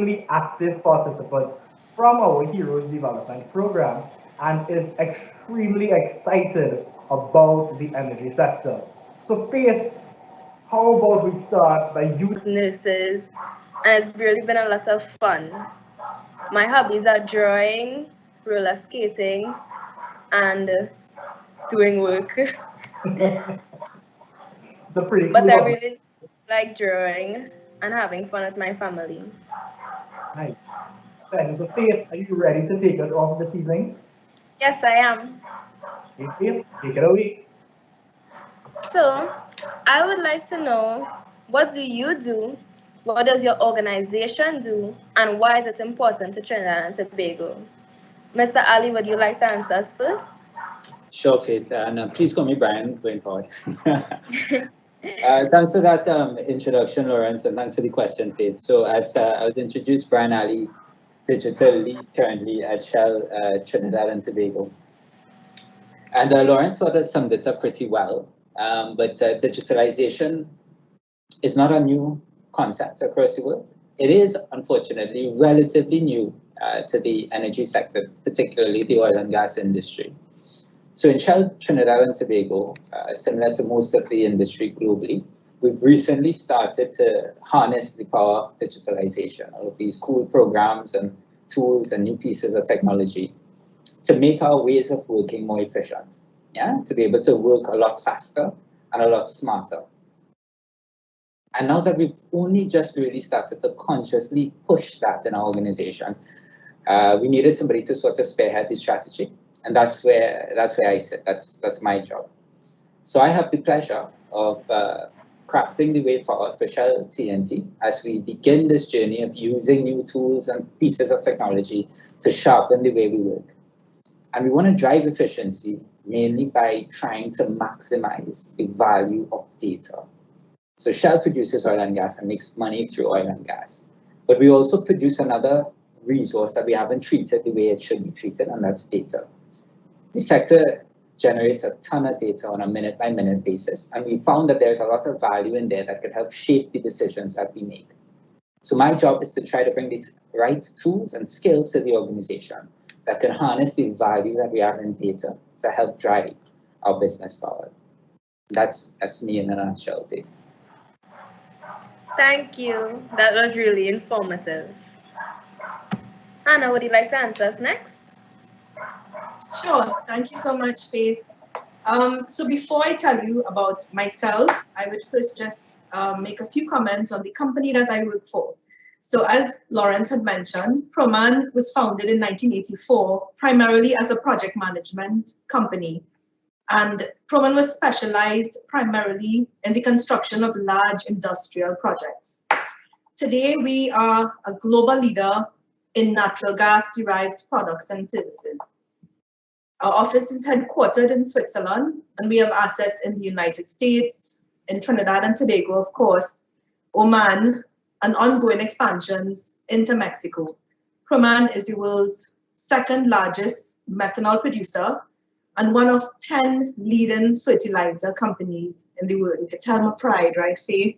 extremely active participant from our Heroes Development Program and is extremely excited about the energy sector. So Faith, how about we start by you? Nurses, and it's really been a lot of fun. My hobbies are drawing, roller skating, and doing work. It's a pretty But cool I hobby. really like drawing and having fun with my family. Nice. Then, so Faith, are you ready to take us off this evening? Yes, I am. Okay, Faith, take it away. So, I would like to know, what do you do? What does your organization do? And why is it important to Trinidad and Tobago? Mr. Ali, would you like to answer us first? Sure, Faith, and please call me Brian going forward. Thanks for that introduction, Lawrence, and thanks for the question, Faith. So, as I was introduced, Brian Ali, digital lead currently at Shell Trinidad and Tobago. And Lawrence sort of summed it up pretty well. But digitalization is not a new concept across the world. It is, unfortunately, relatively new to the energy sector, particularly the oil and gas industry. So in Shell Trinidad and Tobago, similar to most of the industry globally, we've recently started to harness the power of digitalization, all of these cool programs and tools and new pieces of technology to make our ways of working more efficient, to be able to work a lot faster and a lot smarter. And now that we've only just really started to consciously push that in our organization, we needed somebody to sort of spearhead the strategy. And that's where I sit. That's my job. So I have the pleasure of crafting the way forward for Shell TNT as we begin this journey of using new tools and pieces of technology to sharpen the way we work. And we want to drive efficiency mainly by trying to maximize the value of data. So Shell produces oil and gas and makes money through oil and gas. But we also produce another resource that we haven't treated the way it should be treated, and that's data. The sector generates a ton of data on a minute-by-minute basis, and we found that there's a lot of value in there that could help shape the decisions that we make. So my job is to try to bring the right tools and skills to the organization that can harness the value that we have in data to help drive our business forward. That's me in a nutshell, Dave. Thank you. That was really informative. Hanna, would you like to answer us next? Sure. Thank you so much, Faith. So before I tell you about myself, I would first just make a few comments on the company that I work for. So as Lawrence had mentioned, Proman was founded in 1984, primarily as a project management company. And Proman was specialized primarily in the construction of large industrial projects. Today, we are a global leader in natural gas-derived products and services. Our office is headquartered in Switzerland, and we have assets in the United States, in Trinidad and Tobago, of course, Oman, and ongoing expansions into Mexico. Proman is the world's second largest methanol producer and one of 10 leading fertilizer companies in the world. You can tell my pride, right, Faye?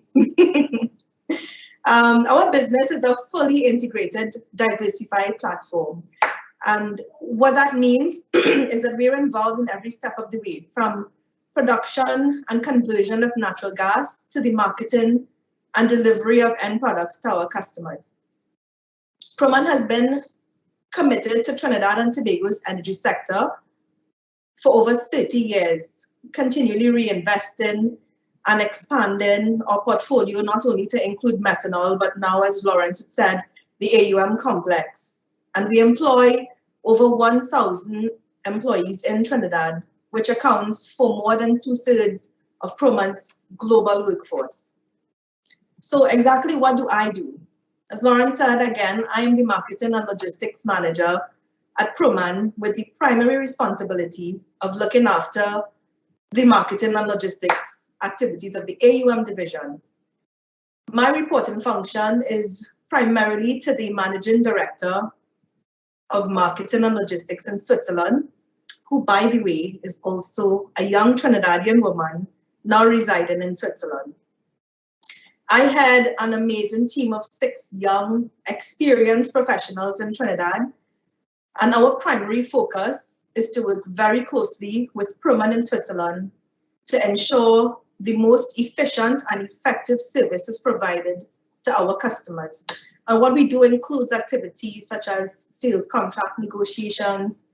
Our business is a fully integrated, diversified platform. And what that means is that we're involved in every step of the way, from production and conversion of natural gas to the marketing and delivery of end products to our customers. Proman has been committed to Trinidad and Tobago's energy sector for over 30 years, continually reinvesting and expanding our portfolio, not only to include methanol, but now, as Lawrence had said, the AUM complex. And we employ over 1,000 employees in Trinidad, which accounts for more than 2/3 of Proman's global workforce. So exactly what do I do? As Lawrence said, again, I am the marketing and logistics manager at Proman with the primary responsibility of looking after the marketing and logistics activities of the AUM division. My reporting function is primarily to the managing director of marketing and logistics in Switzerland, who, by the way, is also a young Trinidadian woman now residing in Switzerland. I had an amazing team of 6 young, experienced professionals in Trinidad, and our primary focus is to work very closely with Proman in Switzerland to ensure the most efficient and effective service is provided to our customers. And what we do includes activities such as sales contract negotiations,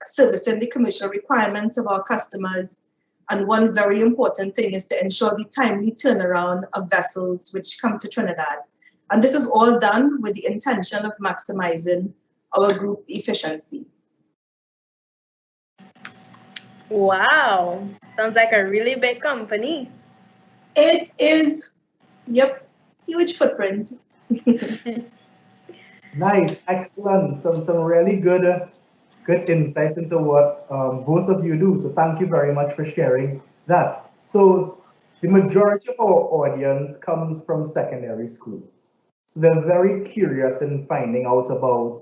servicing the commercial requirements of our customers, and one very important thing is to ensure the timely turnaround of vessels which come to Trinidad. And this is all done with the intention of maximizing our group efficiency. Wow, sounds like a really big company. It is, yep, huge footprint. Nice, excellent. Some really good insights into what both of you do. So thank you very much for sharing that. So the majority of our audience comes from secondary school. So they're very curious in finding out about,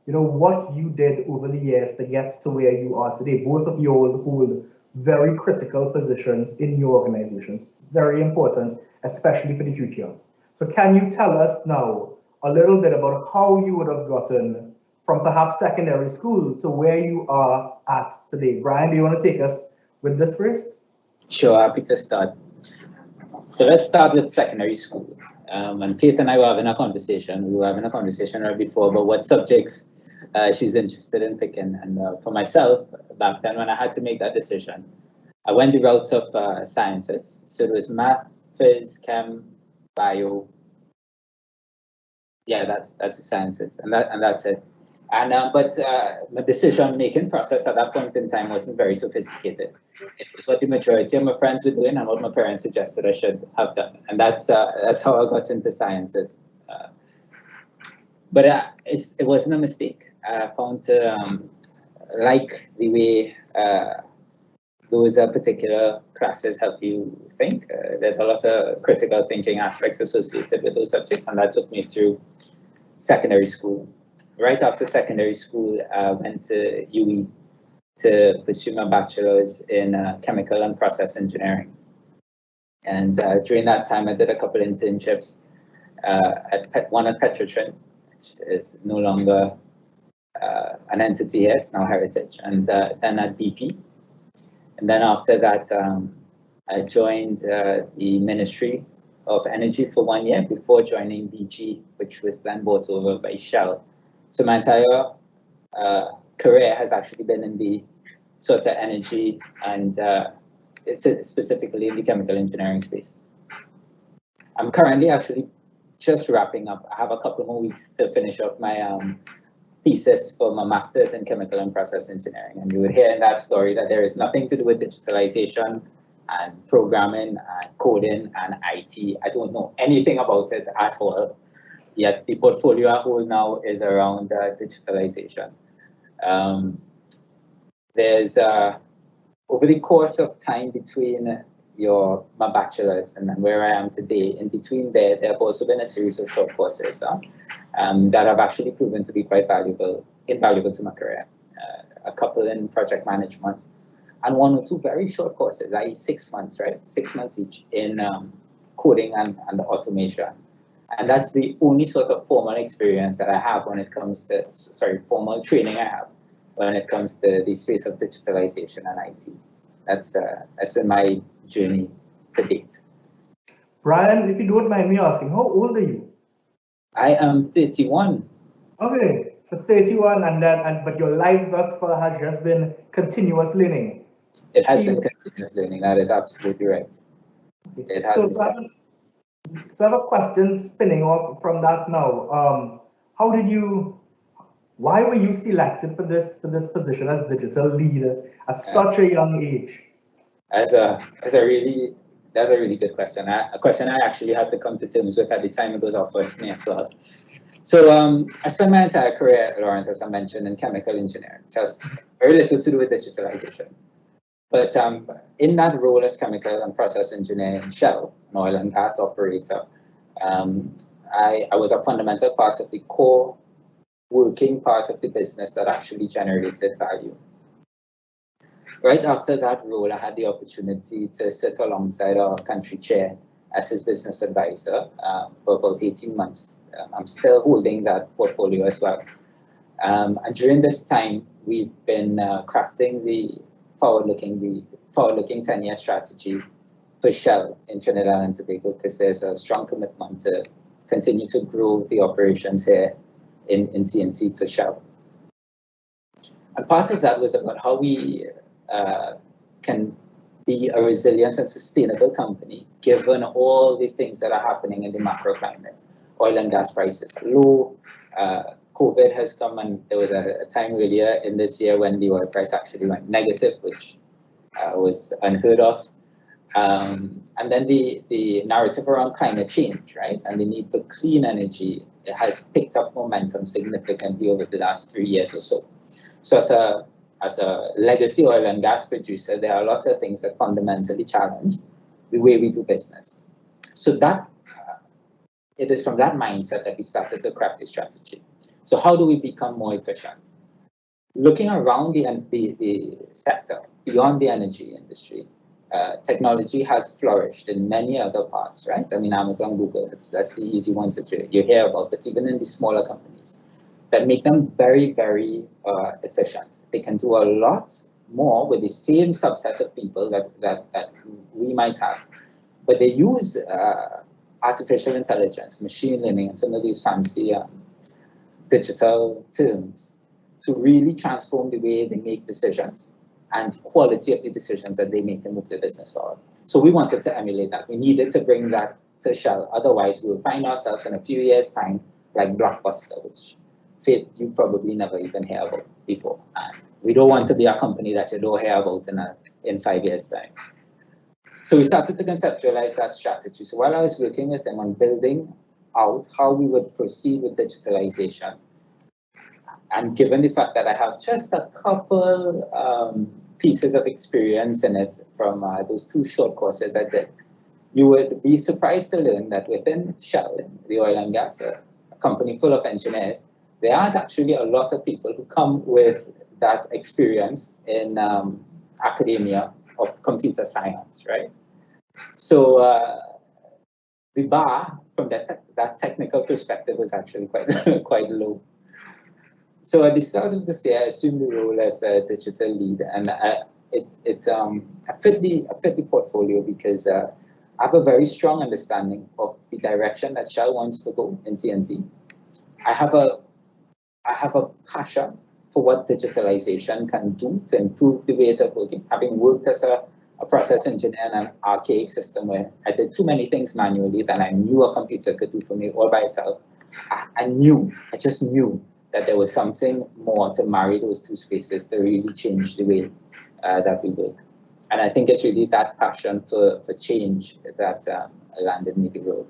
what you did over the years to get to where you are today. Both of you all hold very critical positions in your organizations. Very important, especially for the future. So can you tell us now a little bit about how you would have gotten from perhaps secondary school to where you are at today? Brian, do you want to take us with this first? Sure, happy to start. So let's start with secondary school. And Faith and I were having a conversation. We were having a conversation right before about what subjects she's interested in picking. And for myself, back then when I had to make that decision, I went the route of sciences. So it was math, phys, chem, bio. Yeah, that's the sciences, and that's it. And but my decision-making process at that point in time wasn't very sophisticated. It was what the majority of my friends were doing and what my parents suggested I should have done, and that's how I got into sciences. But it wasn't a mistake. I found to like the way those particular classes help you think. There's a lot of critical thinking aspects associated with those subjects, and that took me through secondary school. Right after secondary school, I went to UE to pursue my bachelor's in chemical and process engineering. And during that time, I did a couple internships one at Petrochemical, which is no longer an entity here, it's now Heritage, and then at BP. And then after that, I joined the Ministry of Energy for 1 year before joining BG, which was then bought over by Shell. So my entire career has actually been in the sort of energy and specifically in the chemical engineering space. I'm currently actually just wrapping up. I have a couple more weeks to finish up my thesis for my master's in chemical and process engineering. And you would hear in that story that there is nothing to do with digitalization and programming and coding and IT. I don't know anything about it at all. Yet the portfolio I hold now is around digitalization. There's over the course of time between my bachelor's and then where I am today, in between there have also been a series of short courses that have actually proven to be quite invaluable to my career. A couple in project management, and 1 or 2 very short courses, i.e. 6 months, right? 6 months each in coding and automation. And that's the only sort of formal experience that I have when it comes to, formal training I have when it comes to the space of digitalization and IT. That's been my journey to date. Brian, if you don't mind me asking, how old are you? I am 31. Okay, so 31, but your life thus far has just been continuous learning. It has been continuous learning. That is absolutely right. It has been. So I have a question spinning off from that now. Why were you selected for this position as digital leader at such a young age? That's a really good question. A question I actually had to come to terms with at the time it was offered to me as well. So I spent my entire career, Lawrence, as I mentioned, in chemical engineering, just very little to do with digitalization. But in that role as chemical and process engineer in Shell, an oil and gas operator, I was a fundamental part of the core working part of the business that actually generated value. Right after that role, I had the opportunity to sit alongside our country chair as his business advisor for about 18 months. I'm still holding that portfolio as well. And during this time, we've been crafting the forward-looking 10-year strategy for Shell in Trinidad and Tobago, because there's a strong commitment to continue to grow the operations here in TNT for Shell. And part of that was about how we can be a resilient and sustainable company, given all the things that are happening in the macro climate. Oil and gas prices are low. COVID has come, and there was a time earlier in this year when the oil price actually went negative, which was unheard of. And then the narrative around climate change, right, and the need for clean energy, it has picked up momentum significantly over the last 3 years or so. So as a legacy oil and gas producer, there are lots of things that fundamentally challenge the way we do business. So that it is from that mindset that we started to craft the strategy. So how do we become more efficient? Looking around the sector, beyond the energy industry, technology has flourished in many other parts, right? I mean, Amazon, Google, that's the easy ones that you hear about, but even in the smaller companies that make them very, very efficient. They can do a lot more with the same subset of people that we might have, but they use artificial intelligence, machine learning, and some of these fancy digital terms to really transform the way they make decisions and quality of the decisions that they make to move the business forward. So we wanted to emulate that. We needed to bring that to Shell. Otherwise, we will find ourselves in a few years' time like Blockbuster, which Faith, you probably never even hear about before. And we don't want to be a company that you don't hear about in 5 years' time. So we started to conceptualize that strategy. So while I was working with him on building out how we would proceed with digitalization, and given the fact that I have just a couple pieces of experience in it from those 2 short courses I did, you would be surprised to learn that within Shell, the oil and gas, a company full of engineers, there aren't actually a lot of people who come with that experience in academia of computer science, right? So the bar from that technical perspective was actually quite low. So at the start of this year, I assumed the role as a digital lead, and I fit the portfolio because I have a very strong understanding of the direction that Shell wants to go in TNT. I have a passion for what digitalization can do to improve the ways of working. Having worked as a process engineer in an archaic system where I did too many things manually that I knew a computer could do for me all by itself, I just knew that there was something more to marry those 2 spaces to really change the way that we work. And I think it's really that passion for change that landed me the role.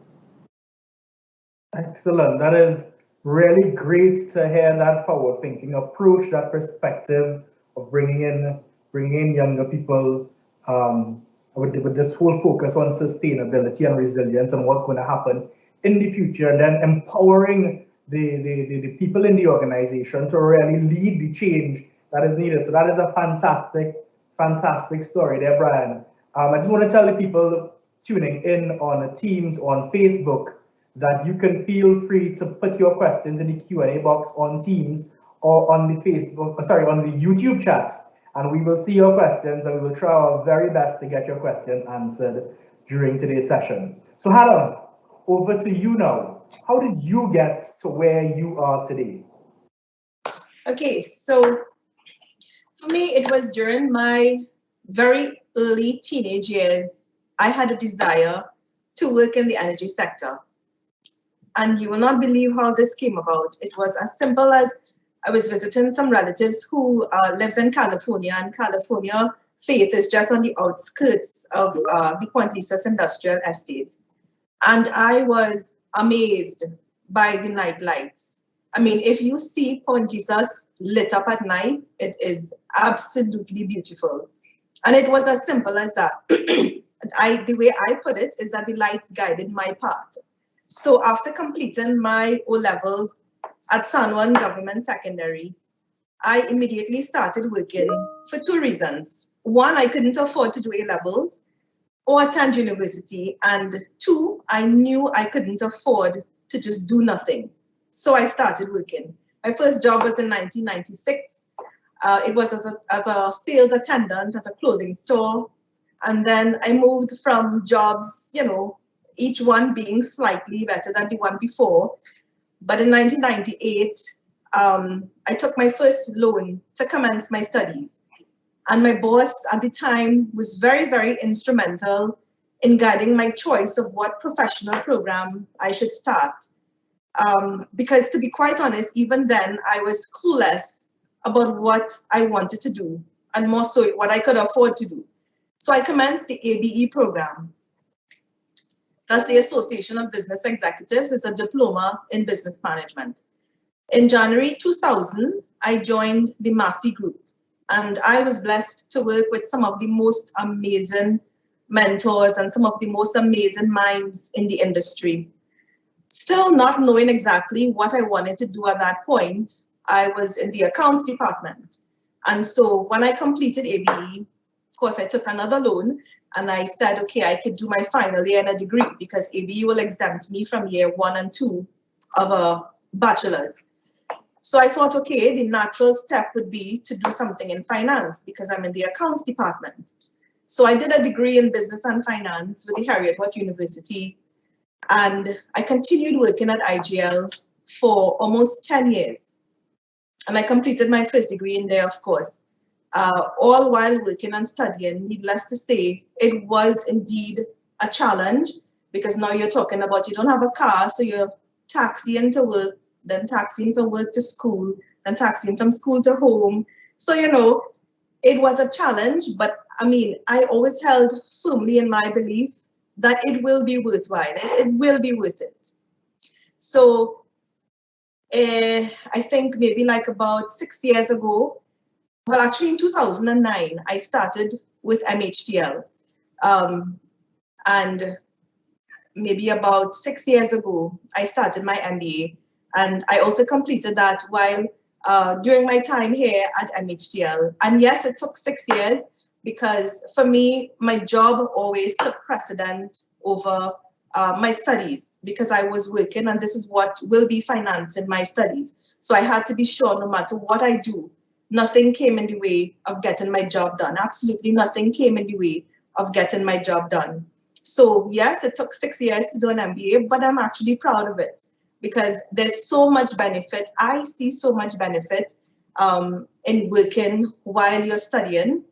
Excellent. That is really great to hear that forward-thinking approach, that perspective of bringing in younger people with this whole focus on sustainability and resilience and what's going to happen in the future, and then empowering the people in the organization to really lead the change that is needed. So that is a fantastic story there, Brian. I just want to tell the people tuning in on Teams, on Facebook, that you can feel free to put your questions in the Q&A box on Teams or on the on the YouTube chat, and we will see your questions and we will try our very best to get your question answered during today's session. So Hanna, over to you now. How did you get to where you are today? Okay, so for me, it was during my very early teenage years. I had a desire to work in the energy sector. And you will not believe how this came about. It was as simple as I was visiting some relatives who lives in California, and California, Faith, is just on the outskirts of the Point Lisas industrial estate. And I was amazed by the night lights. I mean, if you see Point Lisas lit up at night, it is absolutely beautiful. And it was as simple as that. The way I put it is that the lights guided my path. So after completing my O-levels at San Juan Government Secondary, I immediately started working for 2 reasons. One, I couldn't afford to do A-levels. or attend university. And two, I knew I couldn't afford to just do nothing. So I started working. My first job was in 1996. It was as a sales attendant at a clothing store. And then I moved from jobs, you know, each one being slightly better than the one before. But in 1998, I took my first loan to commence my studies. And my boss at the time was very, very instrumental in guiding my choice of what professional program I should start. Because to be quite honest, even then I was clueless about what I wanted to do, and more so what I could afford to do. So I commenced the ABE program. That's the Association of Business Executives. It's a diploma in business management. In January 2000, I joined the Massey Group, and I was blessed to work with some of the most amazing mentors and some of the most amazing minds in the industry. Still not knowing exactly what I wanted to do at that point, I was in the accounts department. And so when I completed ABE, of course, I took another loan and I said, okay, I could do my final year in a degree because ABE will exempt me from year 1 and 2 of a bachelor's. So I thought, okay, the natural step would be to do something in finance because I'm in the accounts department. So I did a degree in business and finance with the Heriot-Watt University. And I continued working at IGL for almost 10 years. And I completed my first degree in there, of course. All while working and studying, needless to say, it was indeed a challenge because now you're talking about you don't have a car, so you're taxiing to work, then taxiing from work to school, then taxiing from school to home. So, you know, it was a challenge, but I mean, I always held firmly in my belief that it will be worthwhile, it will be worth it. So I think maybe like about 6 years ago, well, actually in 2009, I started with MHTL. And maybe about 6 years ago, I started my MBA. And I also completed that while during my time here at MHTL. And yes, it took 6 years because for me, my job always took precedent over my studies because I was working and this is what will be financing my studies. So I had to be sure no matter what I do, nothing came in the way of getting my job done. Absolutely nothing came in the way of getting my job done. So yes, it took 6 years to do an MBA, but I'm actually proud of it because there's so much benefit. I see so much benefit in working while you're studying.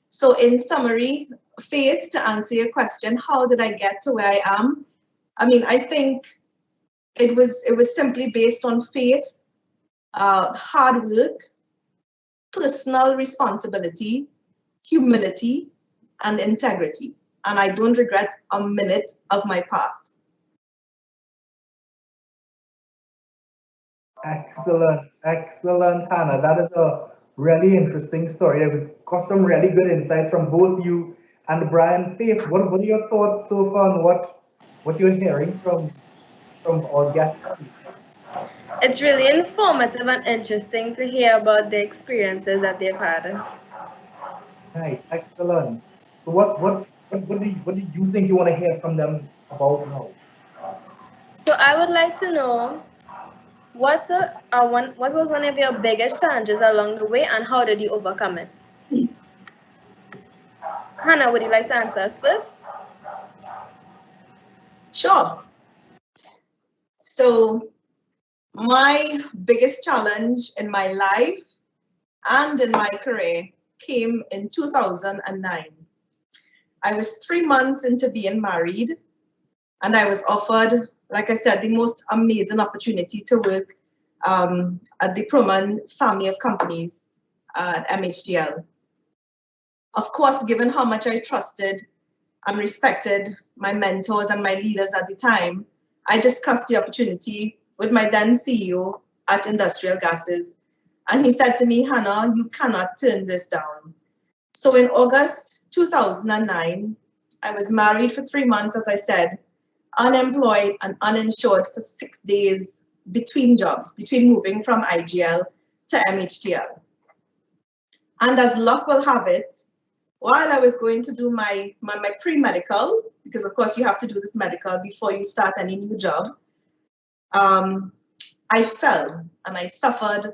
So in summary, Faith, to answer your question, how did I get to where I am? I mean, I think it was simply based on faith, hard work, personal responsibility, humility, and integrity. And I don't regret a minute of my path. Excellent, excellent, Hannah. That is a really interesting story. We've got some really good insights from both you and Brian. Faith, what are your thoughts so far on what you're hearing from our guests? It's really informative and interesting to hear about the experiences that they've had. Nice, excellent. So what do you think you want to hear from them about now? So I would like to know what was one of your biggest challenges along the way and how did you overcome it? Hannah, would you like to answer us first? Sure. So my biggest challenge in my life and in my career came in 2009. I was 3 months into being married and I was offered, like I said, the most amazing opportunity to work at the Proman family of companies at MHTL. Of course, given how much I trusted and respected my mentors and my leaders at the time, I discussed the opportunity with my then CEO at Industrial Gases. And he said to me, Hannah, you cannot turn this down. So in August 2009, I was married for 3 months, as I said, unemployed and uninsured for 6 days between jobs, between moving from IGL to MHTL. And as luck will have it, while I was going to do my pre-medical, because of course you have to do this medical before you start any new job, I fell and I suffered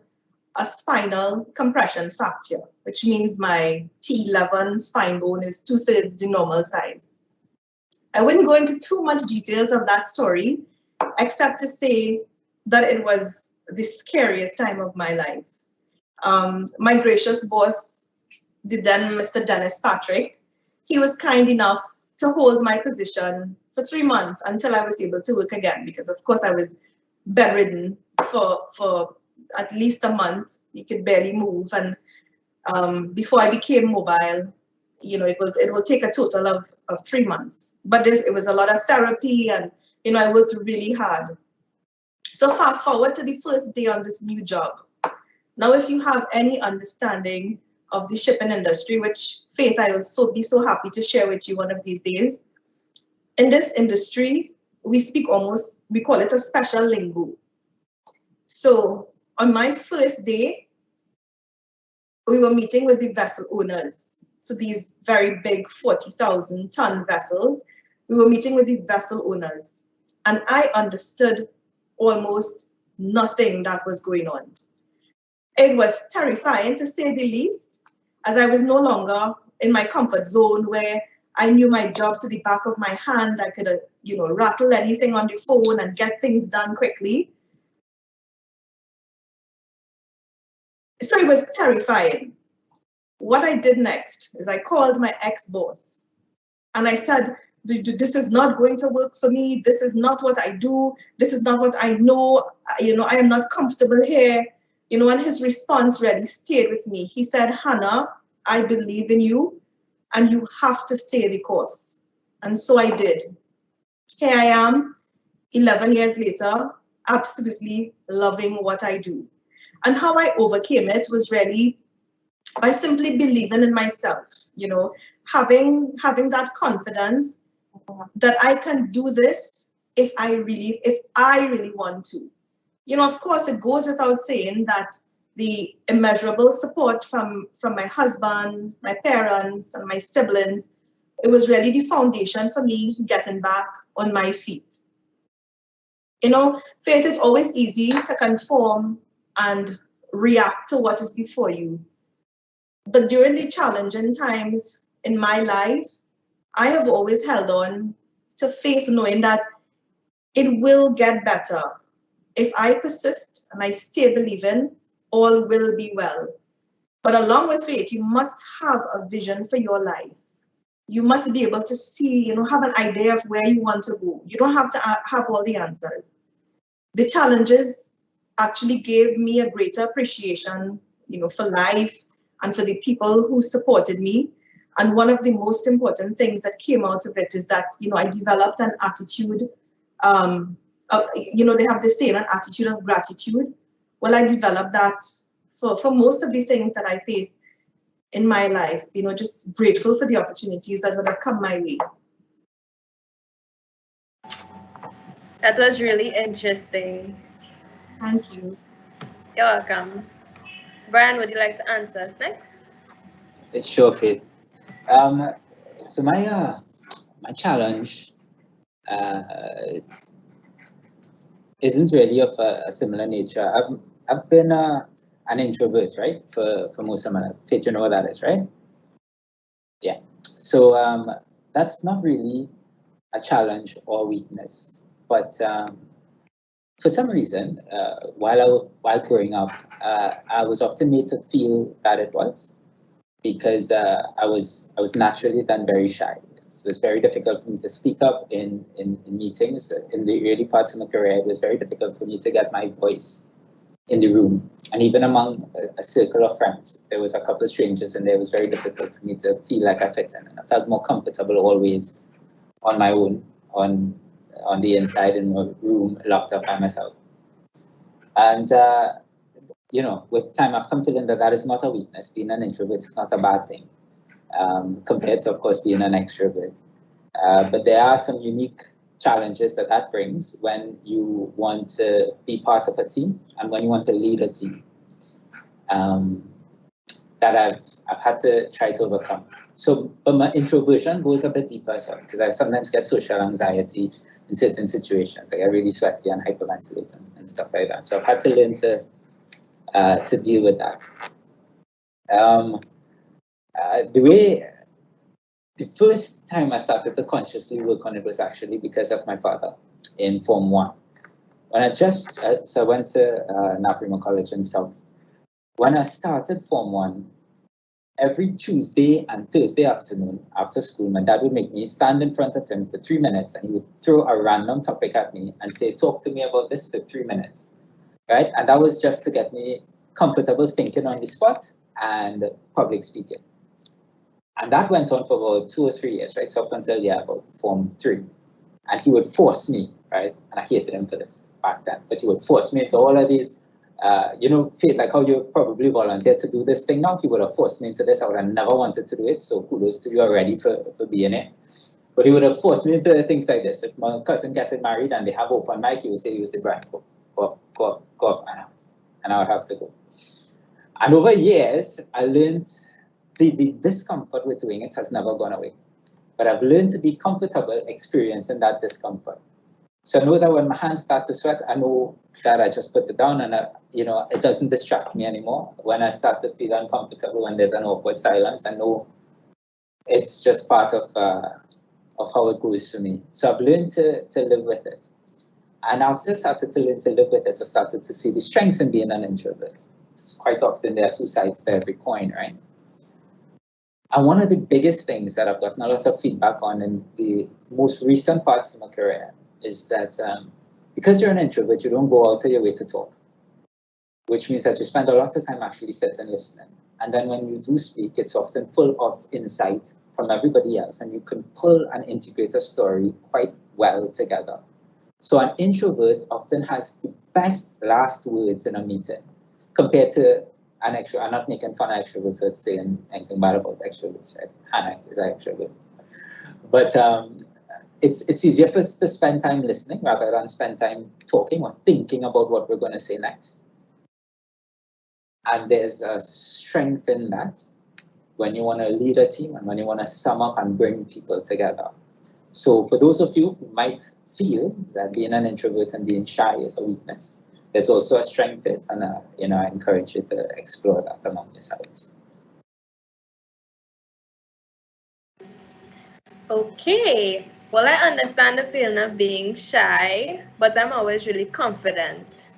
a spinal compression fracture, which means my T11 spine bone is 2/3 the normal size. I wouldn't go into too much details of that story, except to say that it was the scariest time of my life. My gracious boss, the then Mr. Dennis Patrick, he was kind enough to hold my position for 3 months until I was able to work again, because of course I was bedridden for at least a month. You could barely move, and before I became mobile, you know, it will take a total of 3 months. But it was a lot of therapy, and you know, I worked really hard. So fast forward to the first day on this new job. Now, if you have any understanding of the shipping industry, which Faith, I will be so happy to share with you one of these days. In this industry, we call it a special lingo. So on my first day, we were meeting with the vessel owners. So these very big 40,000 ton vessels, we were meeting with the vessel owners. And I understood almost nothing that was going on. It was terrifying, to say the least, as I was no longer in my comfort zone where I knew my job to the back of my hand. I could, you know, rattle anything on the phone and get things done quickly. So it was terrifying. What I did next is I called my ex-boss and I said, this is not going to work for me. This is not what I do. This is not what I know. You know, I am not comfortable here. You know, and his response really stayed with me. He said, Hannah, I believe in you and you have to stay the course. And so I did. Here I am, 11 years later, absolutely loving what I do. And how I overcame it was really by simply believing in myself, you know, having that confidence that I can do this if I really want to. You know, of course, it goes without saying that the immeasurable support from my husband, my parents, and my siblings, it was really the foundation for me getting back on my feet. You know, Faith, is always easy to conform and react to what is before you. But during the challenging times in my life, I have always held on to faith, knowing that it will get better. If I persist and I stay believing, all will be well. But along with faith, you must have a vision for your life. You must be able to see, you know, have an idea of where you want to go. You don't have to have all the answers. The challenges actually gave me a greater appreciation, you know, for life and for the people who supported me. And one of the most important things that came out of it is that, you know, I developed an attitude, you know, they have this saying, an attitude of gratitude. Well, I developed that for most of the things that I face in my life, you know, just grateful for the opportunities that would have come my way. That was really interesting. Thank you. You're welcome. Brian, would you like to answer us next? Sure, Faith. So my challenge isn't really of a similar nature. I've been an introvert, right, for most of my life. Faith, you know what that is, right? Yeah. So that's not really a challenge or weakness, but for some reason, while growing up, I was often made to feel that it was, because I was naturally then very shy. So it was very difficult for me to speak up in meetings. In the early parts of my career, it was very difficult for me to get my voice in the room. And even among a circle of friends, there was a couple of strangers, and it was very difficult for me to feel like I fit in. And I felt more comfortable always on my own, on the inside in my room, locked up by myself. And you know, with time, I've come to learn that that is not a weakness. Being an introvert is not a bad thing, compared to, of course, being an extrovert. But there are some unique challenges that brings when you want to be part of a team and when you want to lead a team, that I've had to try to overcome. So, but my introversion goes a bit deeper, so because I sometimes get social anxiety in certain situations. I get really sweaty and hyperventilate and stuff like that. So I've had to learn to deal with that. The first time I started to consciously work on it was actually because of my father in Form 1. When I went to Naprima College in South. When I started Form 1, every Tuesday and Thursday afternoon after school, my dad would make me stand in front of him for 3 minutes, and he would throw a random topic at me and say, talk to me about this for 3 minutes, right? And that was just to get me comfortable thinking on the spot and public speaking. And that went on for about 2 or 3 years, right? So up until, about Form 3. And he would force me, right? And I hated him for this back then, but he would force me into all of these, Faith, like how you probably volunteered to do this thing now, he would have forced me into this. I would have never wanted to do it, so kudos to you already for being it. But he would have forced me into things like this. If my cousin gets married and they have open mic, he would say, Brian, go up, and I would have to go. And over years, I learned the discomfort with doing it has never gone away. But I've learned to be comfortable experiencing that discomfort. So I know that when my hands start to sweat, I know that I just put it down and, it doesn't distract me anymore. When I start to feel uncomfortable, when there's an awkward silence, I know it's just part of how it goes for me. So I've learned to live with it. And I've just started to learn to live with it. I started to see the strengths in being an introvert. Quite often there are two sides to every coin, right? And one of the biggest things that I've gotten a lot of feedback on in the most recent parts of my career is that because you're an introvert, you don't go out of your way to talk, which means that you spend a lot of time actually sitting listening. And then when you do speak, it's often full of insight from everybody else, and you can pull and integrate a story quite well together. So an introvert often has the best last words in a meeting compared to an extrovert. I'm not making fun of extroverts or saying anything bad about extroverts, right? Hanna is an extrovert. But it's easier for us to spend time listening rather than spend time talking or thinking about what we're going to say next. And there's a strength in that when you want to lead a team and when you want to sum up and bring people together. So for those of you who might feel that being an introvert and being shy is a weakness, there's also a strength to it, and I encourage you to explore that among yourselves. Okay, well, I understand the feeling of being shy, but I'm always really confident.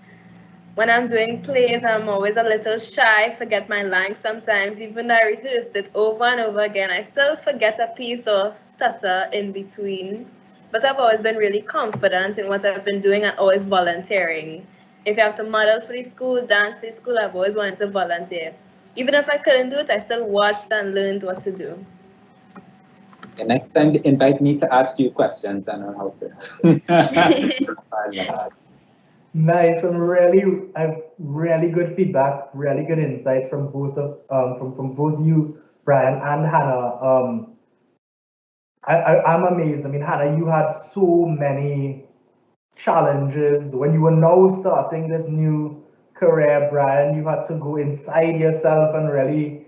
When I'm doing plays, I'm always a little shy, forget my lines sometimes. Even though I rehearsed it over and over again, I still forget a piece or stutter in between. But I've always been really confident in what I've been doing and always volunteering. If you have to model for the school, dance for the school, I've always wanted to volunteer. Even if I couldn't do it, I still watched and learned what to do. The next time, invite me to ask you questions and on how to. Nice and really good feedback, really good insights from both from both you, Brian and Hanna. I'm amazed. I mean, Hanna, you had so many challenges when you were now starting this new career. Brian, you had to go inside yourself and really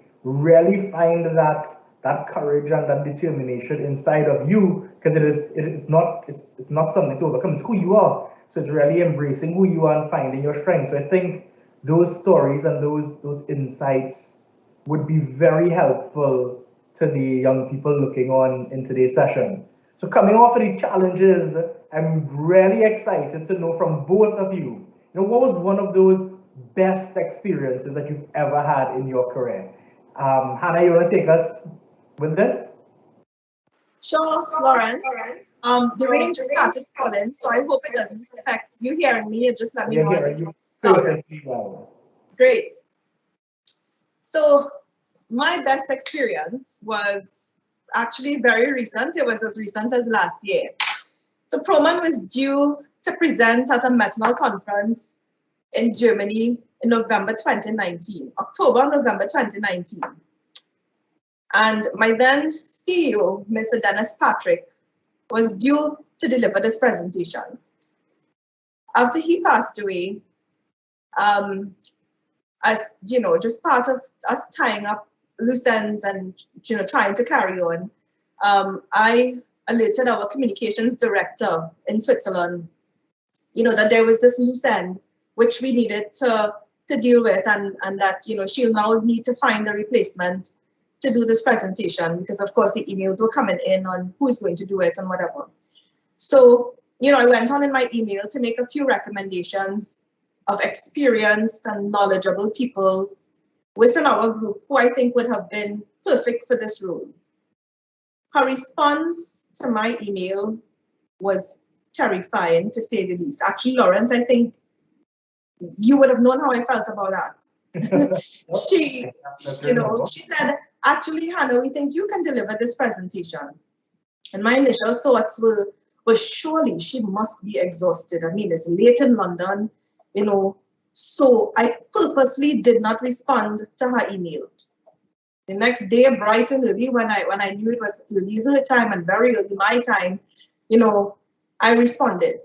find that courage and that determination inside of you, because it's not something to overcome. It's who you are. So it's really embracing who you are and finding your strength. So I think those stories and those insights would be very helpful to the young people looking on in today's session. So coming off of the challenges, I'm really excited to know from both of you, what was one of those best experiences that you've ever had in your career? Hanna, you want to take us with this? Sure, Lauren. The rain just started falling, so I hope it doesn't affect you hearing me. Just let me know. You perfectly well. Great. So my best experience was actually very recent. It was as recent as last year. So Proman was due to present at a methanol conference in Germany in November 2019, November 2019. And my then CEO, Mr. Dennis Patrick, was due to deliver this presentation. After he passed away, as just part of us tying up loose ends and trying to carry on, I alerted our communications director in Switzerland, that there was this loose end which we needed to deal with, and that she'll now need to find a replacement to do this presentation, because of course the emails were coming in on who is going to do it and whatever. So I went on in my email to make a few recommendations of experienced and knowledgeable people within our group who I think would have been perfect for this role. Her response to my email was terrifying, to say the least. Actually, Lawrence, I think you would have known how I felt about that. She said, actually, Hannah, we think you can deliver this presentation. And my initial thoughts were surely she must be exhausted. I mean, it's late in London, so I purposely did not respond to her email. The next day, bright and early, when I knew it was early her time and very early my time, I responded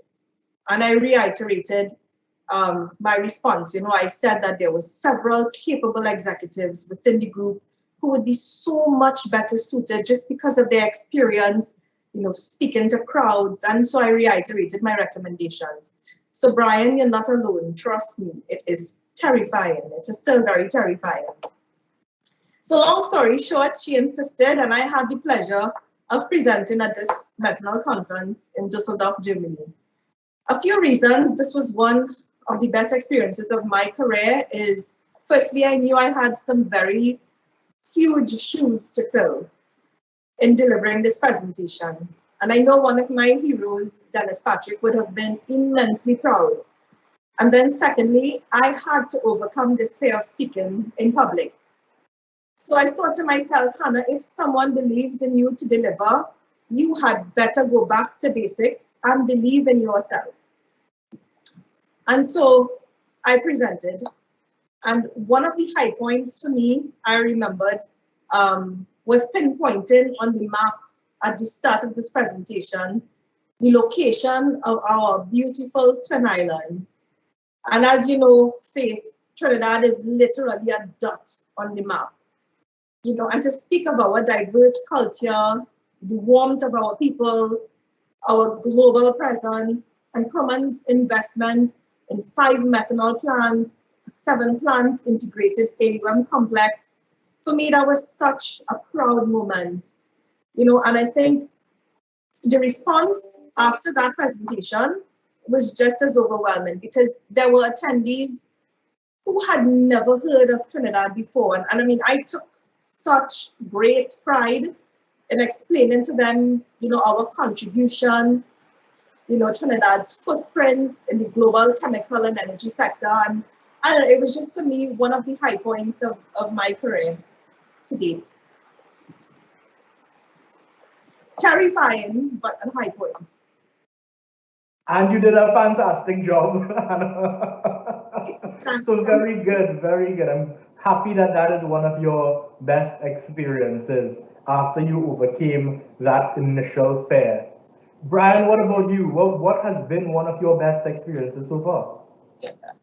and I reiterated my response. I said that there were several capable executives within the group who would be so much better suited just because of their experience, speaking to crowds. And so I reiterated my recommendations. So Brian, you're not alone. Trust me, it is terrifying. It is still very terrifying. So long story short, she insisted, and I had the pleasure of presenting at this methanol conference in Düsseldorf, Germany. A few reasons this was one of the best experiences of my career is, firstly, I knew I had some very huge shoes to fill in delivering this presentation. And I know one of my heroes, Dennis Patrick, would have been immensely proud. And then secondly, I had to overcome this fear of speaking in public. So I thought to myself, Hannah, if someone believes in you to deliver, you had better go back to basics and believe in yourself. And so I presented. And one of the high points for me, I remembered, was pinpointing on the map at the start of this presentation, the location of our beautiful twin island. And as you know, Faith, Trinidad is literally a dot on the map. And to speak of our diverse culture, the warmth of our people, our global presence, and Proman's investment in 5 methanol plants, 7-plant integrated heroism complex, for me, that was such a proud moment. And I think the response after that presentation was just as overwhelming, because there were attendees who had never heard of Trinidad before. And I mean, I took such great pride in explaining to them, our contribution, Trinidad's footprint in the global chemical and energy sector. And it was just, for me, one of the high points of my career to date. Terrifying, but a high point. And you did a fantastic job. So very good, very good. I'm happy that is one of your best experiences after you overcame that initial fear. Brian, what about you? What has been one of your best experiences so far?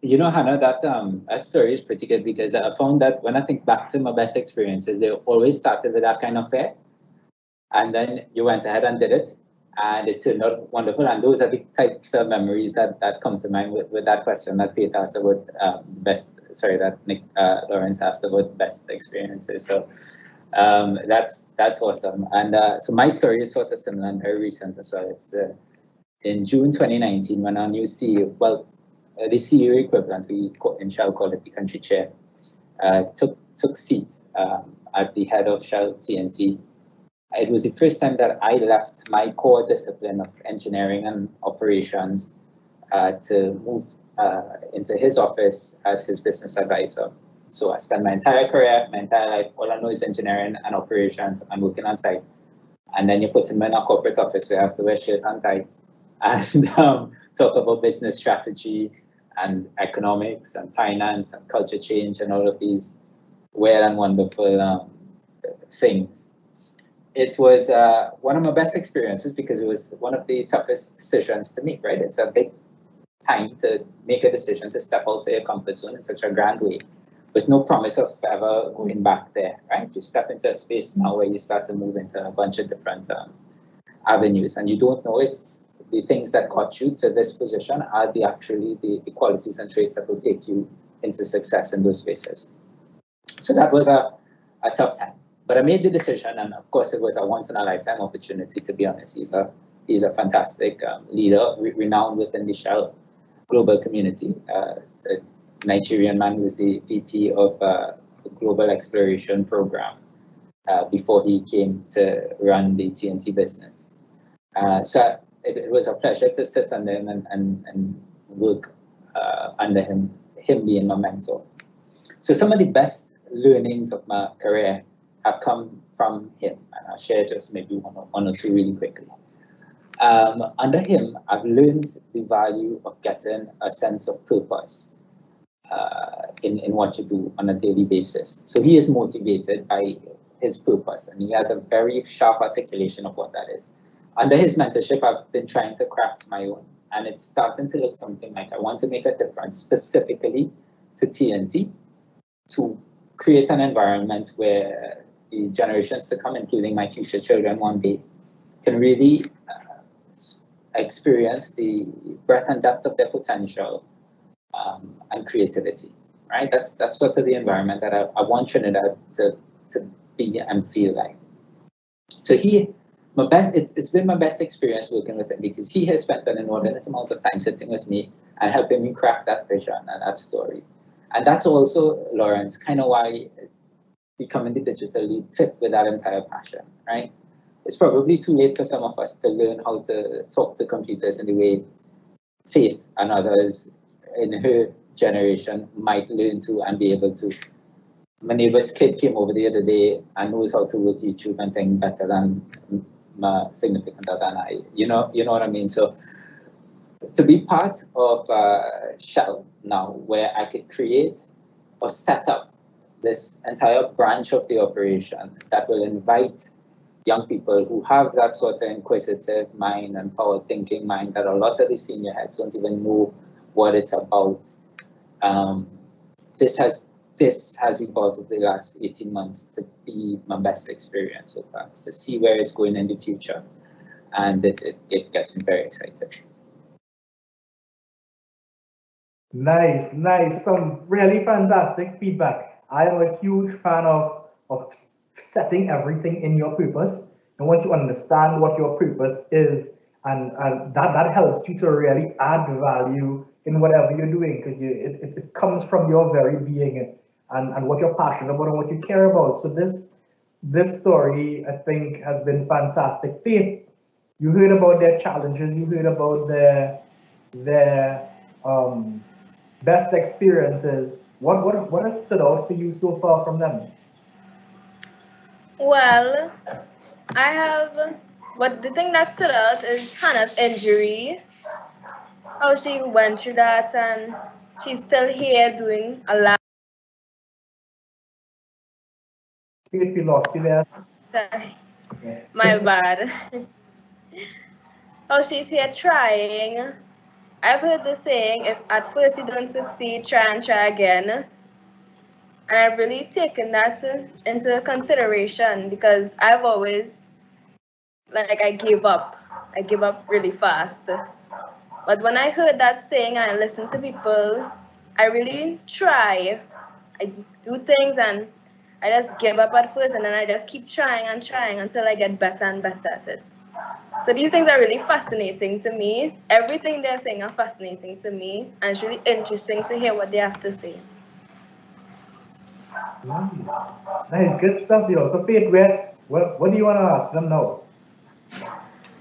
Hannah, that story is pretty good, because I found that when I think back to my best experiences, they always started with that kind of fear. And then you went ahead and did it, and it turned out wonderful. And those are the types of memories that come to mind with that question that Faith asked about Lawrence asked about best experiences. So that's awesome. And so my story is sort of similar and very recent as well. It's in June 2019 when our new CEO, the CEO equivalent, we in Shell call it the country chair, took seat at the head of Shell TNT. It was the first time that I left my core discipline of engineering and operations to move into his office as his business advisor. So I spent my entire career, my entire life, all I know is engineering and operations and working on site. And then you put him in a corporate office where you have to wear shirt and tie and talk about business strategy and economics and finance and culture change and all of these weird and wonderful things. It was one of my best experiences because it was one of the toughest decisions to make, right? It's a big time to make a decision to step out of your comfort zone in such a grand way. with no promise of ever going back there, right? You step into a space now where you start to move into a bunch of different avenues, and you don't know if the things that got you to this position are actually the qualities and traits that will take you into success in those spaces. So that was a tough time. But I made the decision, and of course it was a once-in-a-lifetime opportunity, to be honest. He's a fantastic leader, renowned within the Shell global community. A Nigerian man who was the VP of the Global Exploration Program before he came to run the TNT business. So it was a pleasure to sit under him and work under him being my mentor. So some of the best learnings of my career have come from him, and I'll share just maybe one or two really quickly. Under him, I've learned the value of getting a sense of purpose in what you do on a daily basis. So he is motivated by his purpose, and he has a very sharp articulation of what that is. Under his mentorship, I've been trying to craft my own, and it's starting to look something like I want to make a difference specifically to TNT, to create an environment where the generations to come, including my future children one day, can really experience the breadth and depth of their potential and creativity, right? That's sort of the environment that I want Trinidad to be and feel like. So it's been my best experience working with him, because he has spent an inordinate amount of time sitting with me and helping me craft that vision and that story. And that's also, Lawrence, kind of why becoming the digital lead fit with that entire passion, right? It's probably too late for some of us to learn how to talk to computers in the way Faith and others in her generation might learn to and be able to. My neighbor's kid came over the other day and knows how to work YouTube and things better than my significant other and I. You know what I mean? So to be part of Shell now, where I could create or set up this entire branch of the operation that will invite young people who have that sort of inquisitive mind and forward thinking mind that a lot of the senior heads don't even know what it's about. This has evolved over the last 18 months to be my best experience with that, to see where it's going in the future. And it gets me very excited. Nice. Some really fantastic feedback. I am a huge fan of setting everything in your purpose. And once you understand what your purpose is, and that helps you to really add value in whatever you're doing, because it comes from your very being and what you're passionate about and what you care about. So this story, I think, has been fantastic. Faith, you heard about their challenges, you heard about their best experiences. What has stood out for you so far from them? Well, but the thing that stood out is Hannah's injury, how she went through that, and she's still here doing a lot. Faith, we lost you there. Sorry, Yeah. my bad. How she's here trying. I've heard the saying, if at first you don't succeed, try and try again. And I've really taken that into consideration, because I've always, I gave up. I give up really fast. But when I heard that saying and I listened to people, I really try. I do things and I just give up at first, and then I just keep trying and trying until I get better and better at it. So these things are really fascinating to me. Everything they're saying are fascinating to me, and it's really interesting to hear what they have to say. Nice, good stuff, yo. So Faith, what do you want to ask them now?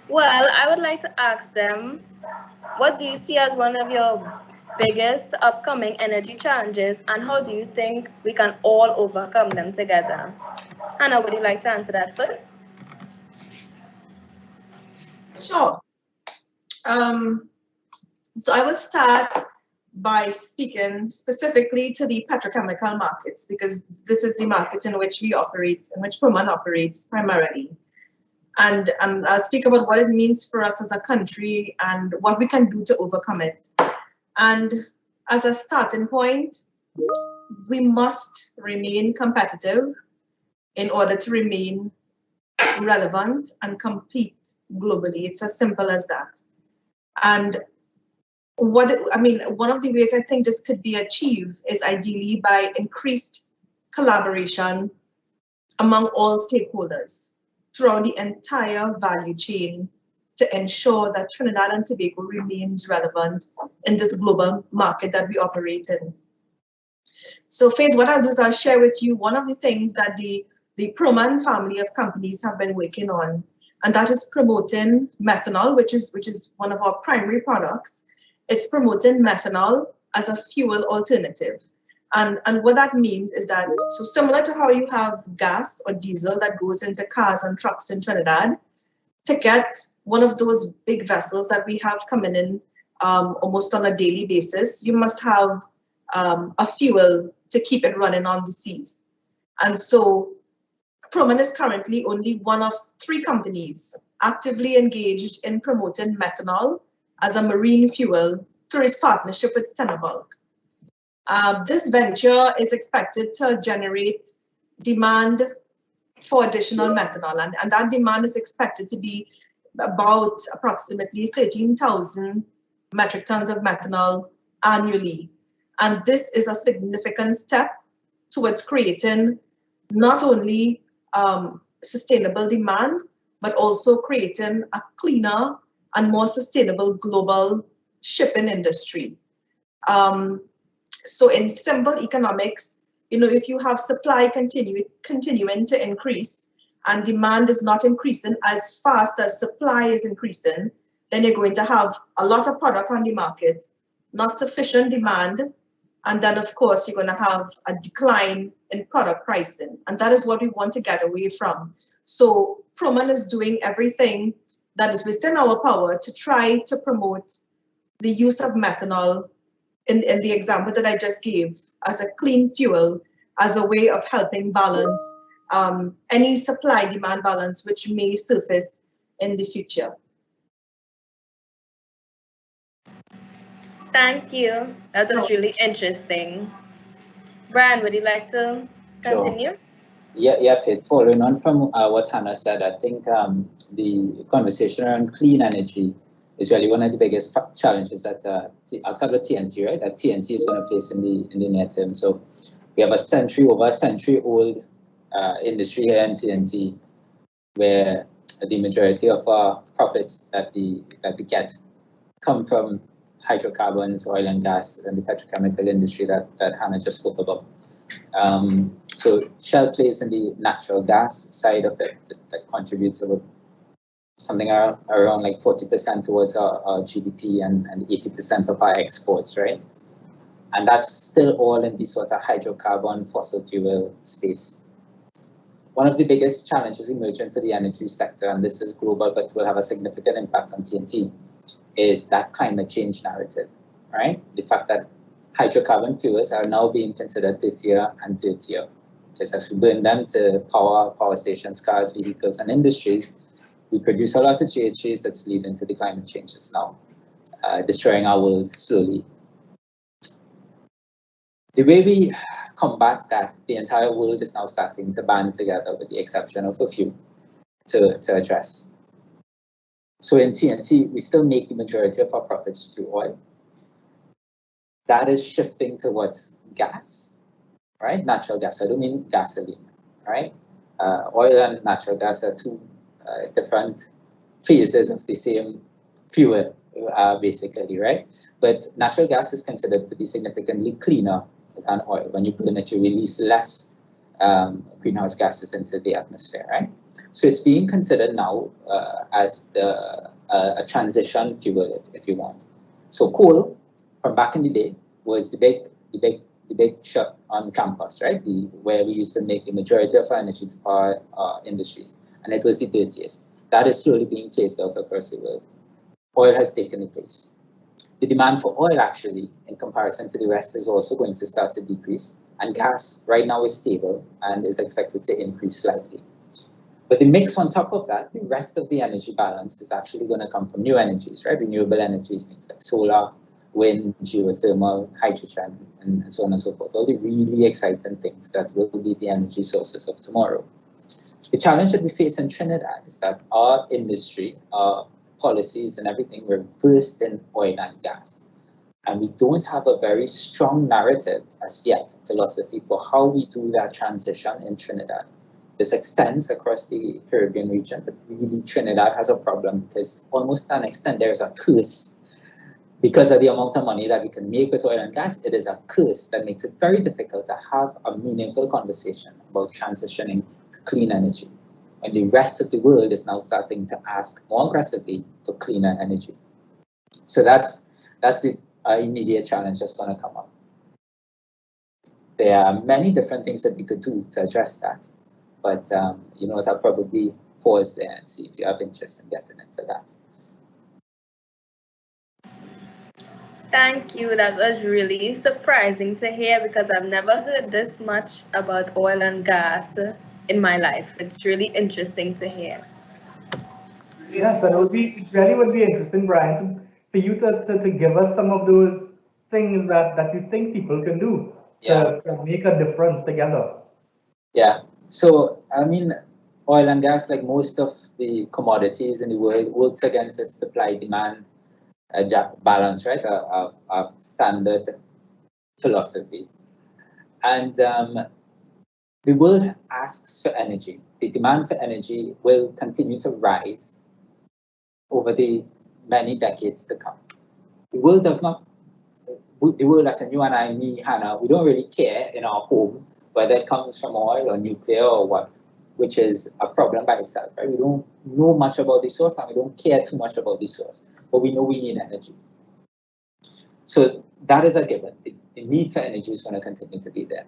Well, I would like to ask them, what do you see as one of your biggest upcoming energy challenges, and how do you think we can all overcome them together? Hanna, would you like to answer that first? Sure. So I will start by speaking specifically to the petrochemical markets, because this is the market in which we operate, in which Proman operates primarily. And I'll speak about what it means for us as a country and what we can do to overcome it. And as a starting point, we must remain competitive in order to remain relevant and compete globally. It's as simple as that. And one of the ways I think this could be achieved is ideally by increased collaboration among all stakeholders throughout the entire value chain to ensure that Trinidad and Tobago remains relevant in this global market that we operate in. So Faith, what I'll do is I'll share with you one of the things that the Proman family of companies have been working on, and that is promoting methanol, which is one of our primary products. It's promoting methanol as a fuel alternative. And what that means is that, so similar to how you have gas or diesel that goes into cars and trucks in Trinidad, to get one of those big vessels that we have coming in almost on a daily basis, you must have a fuel to keep it running on the seas. And so Proman is currently only one of 3 companies actively engaged in promoting methanol as a marine fuel through its partnership with Stenabulk. This venture is expected to generate demand for additional methanol, and that demand is expected to be about approximately 13,000 metric tons of methanol annually. And this is a significant step towards creating not only sustainable demand, but also creating a cleaner and more sustainable global shipping industry. So in simple economics, if you have supply continuing to increase and demand is not increasing as fast as supply is increasing, then you're going to have a lot of product on the market, not sufficient demand, and then of course you're going to have a decline in product pricing. And that is what we want to get away from. So Proman is doing everything that is within our power to try to promote the use of methanol in the example that I just gave as a clean fuel, as a way of helping balance any supply-demand balance which may surface in the future. Thank you. That was really interesting. Brian, would you like to continue? Sure. Yeah, Faith. Following on from what Hanna said, I think the conversation around clean energy is really one of the biggest challenges that outside of TNT, right? That TNT is going to face in the near term. So we have over a century old industry here in TNT, where the majority of our profits that we get come from hydrocarbons, oil and gas, and the petrochemical industry that Hanna just spoke about. So Shell plays in the natural gas side of it that contributes about something around like 40% towards our GDP and 80% of our exports, right? And that's still all in the sort of hydrocarbon fossil fuel space. One of the biggest challenges emerging for the energy sector, and this is global but will have a significant impact on TNT, is that climate change narrative, right? The fact that hydrocarbon fuels are now being considered dirtier and dirtier. Just as we burn them to power stations, cars, vehicles, and industries, we produce a lot of GHGs that's leading to the climate changes now, destroying our world slowly. The way we combat that, the entire world is now starting to band together with the exception of a few to address. So in TNT, we still make the majority of our profits through oil. That is shifting towards gas, right? Natural gas. I don't mean gasoline, right? Oil and natural gas are two different phases of the same fuel, basically, right? But natural gas is considered to be significantly cleaner than oil. When you burn it, you release less greenhouse gases into the atmosphere, right? So it's being considered now as a transition fuel, if you want. So coal, from back in the day, was the big shot on campus, right? Where we used to make the majority of our energy to power industries, and it was the dirtiest. That is slowly being phased out across the world. Oil has taken the place. The demand for oil, actually, in comparison to the rest, is also going to start to decrease. And gas right now is stable and is expected to increase slightly. But the mix on top of that, the rest of the energy balance is actually going to come from new energies, right? Renewable energies, things like solar, wind, geothermal, hydrogen, and so on and so forth. All the really exciting things that will be the energy sources of tomorrow. The challenge that we face in Trinidad is that our industry, our policies and everything, we're versed in oil and gas. And we don't have a very strong narrative as yet, philosophy for how we do that transition in Trinidad. This extends across the Caribbean region, but really Trinidad has a problem because almost to an extent there's a curse. Because of the amount of money that we can make with oil and gas, it is a curse that makes it very difficult to have a meaningful conversation about transitioning to clean energy. And the rest of the world is now starting to ask more aggressively for cleaner energy. So that's the immediate challenge that's going to come up. There are many different things that we could do to address that. But you know, I'll probably pause there and see if you have interest in getting into that. Thank you. That was really surprising to hear because I've never heard this much about oil and gas in my life. It's really interesting to hear. Yes, and it really would be interesting, Brian, for you to give us some of those things that you think people can do to make a difference together. Yeah. So, I mean, oil and gas, like most of the commodities in the world, works against a supply-demand balance, right? A standard philosophy. And the world asks for energy. The demand for energy will continue to rise over the many decades to come. The world does not, the world as in you and I, me, Hannah, we don't really care in our home whether it comes from oil or nuclear or what, which is a problem by itself, right? We don't know much about the source and we don't care too much about the source, but we know we need energy. So that is a given. The need for energy is going to continue to be there.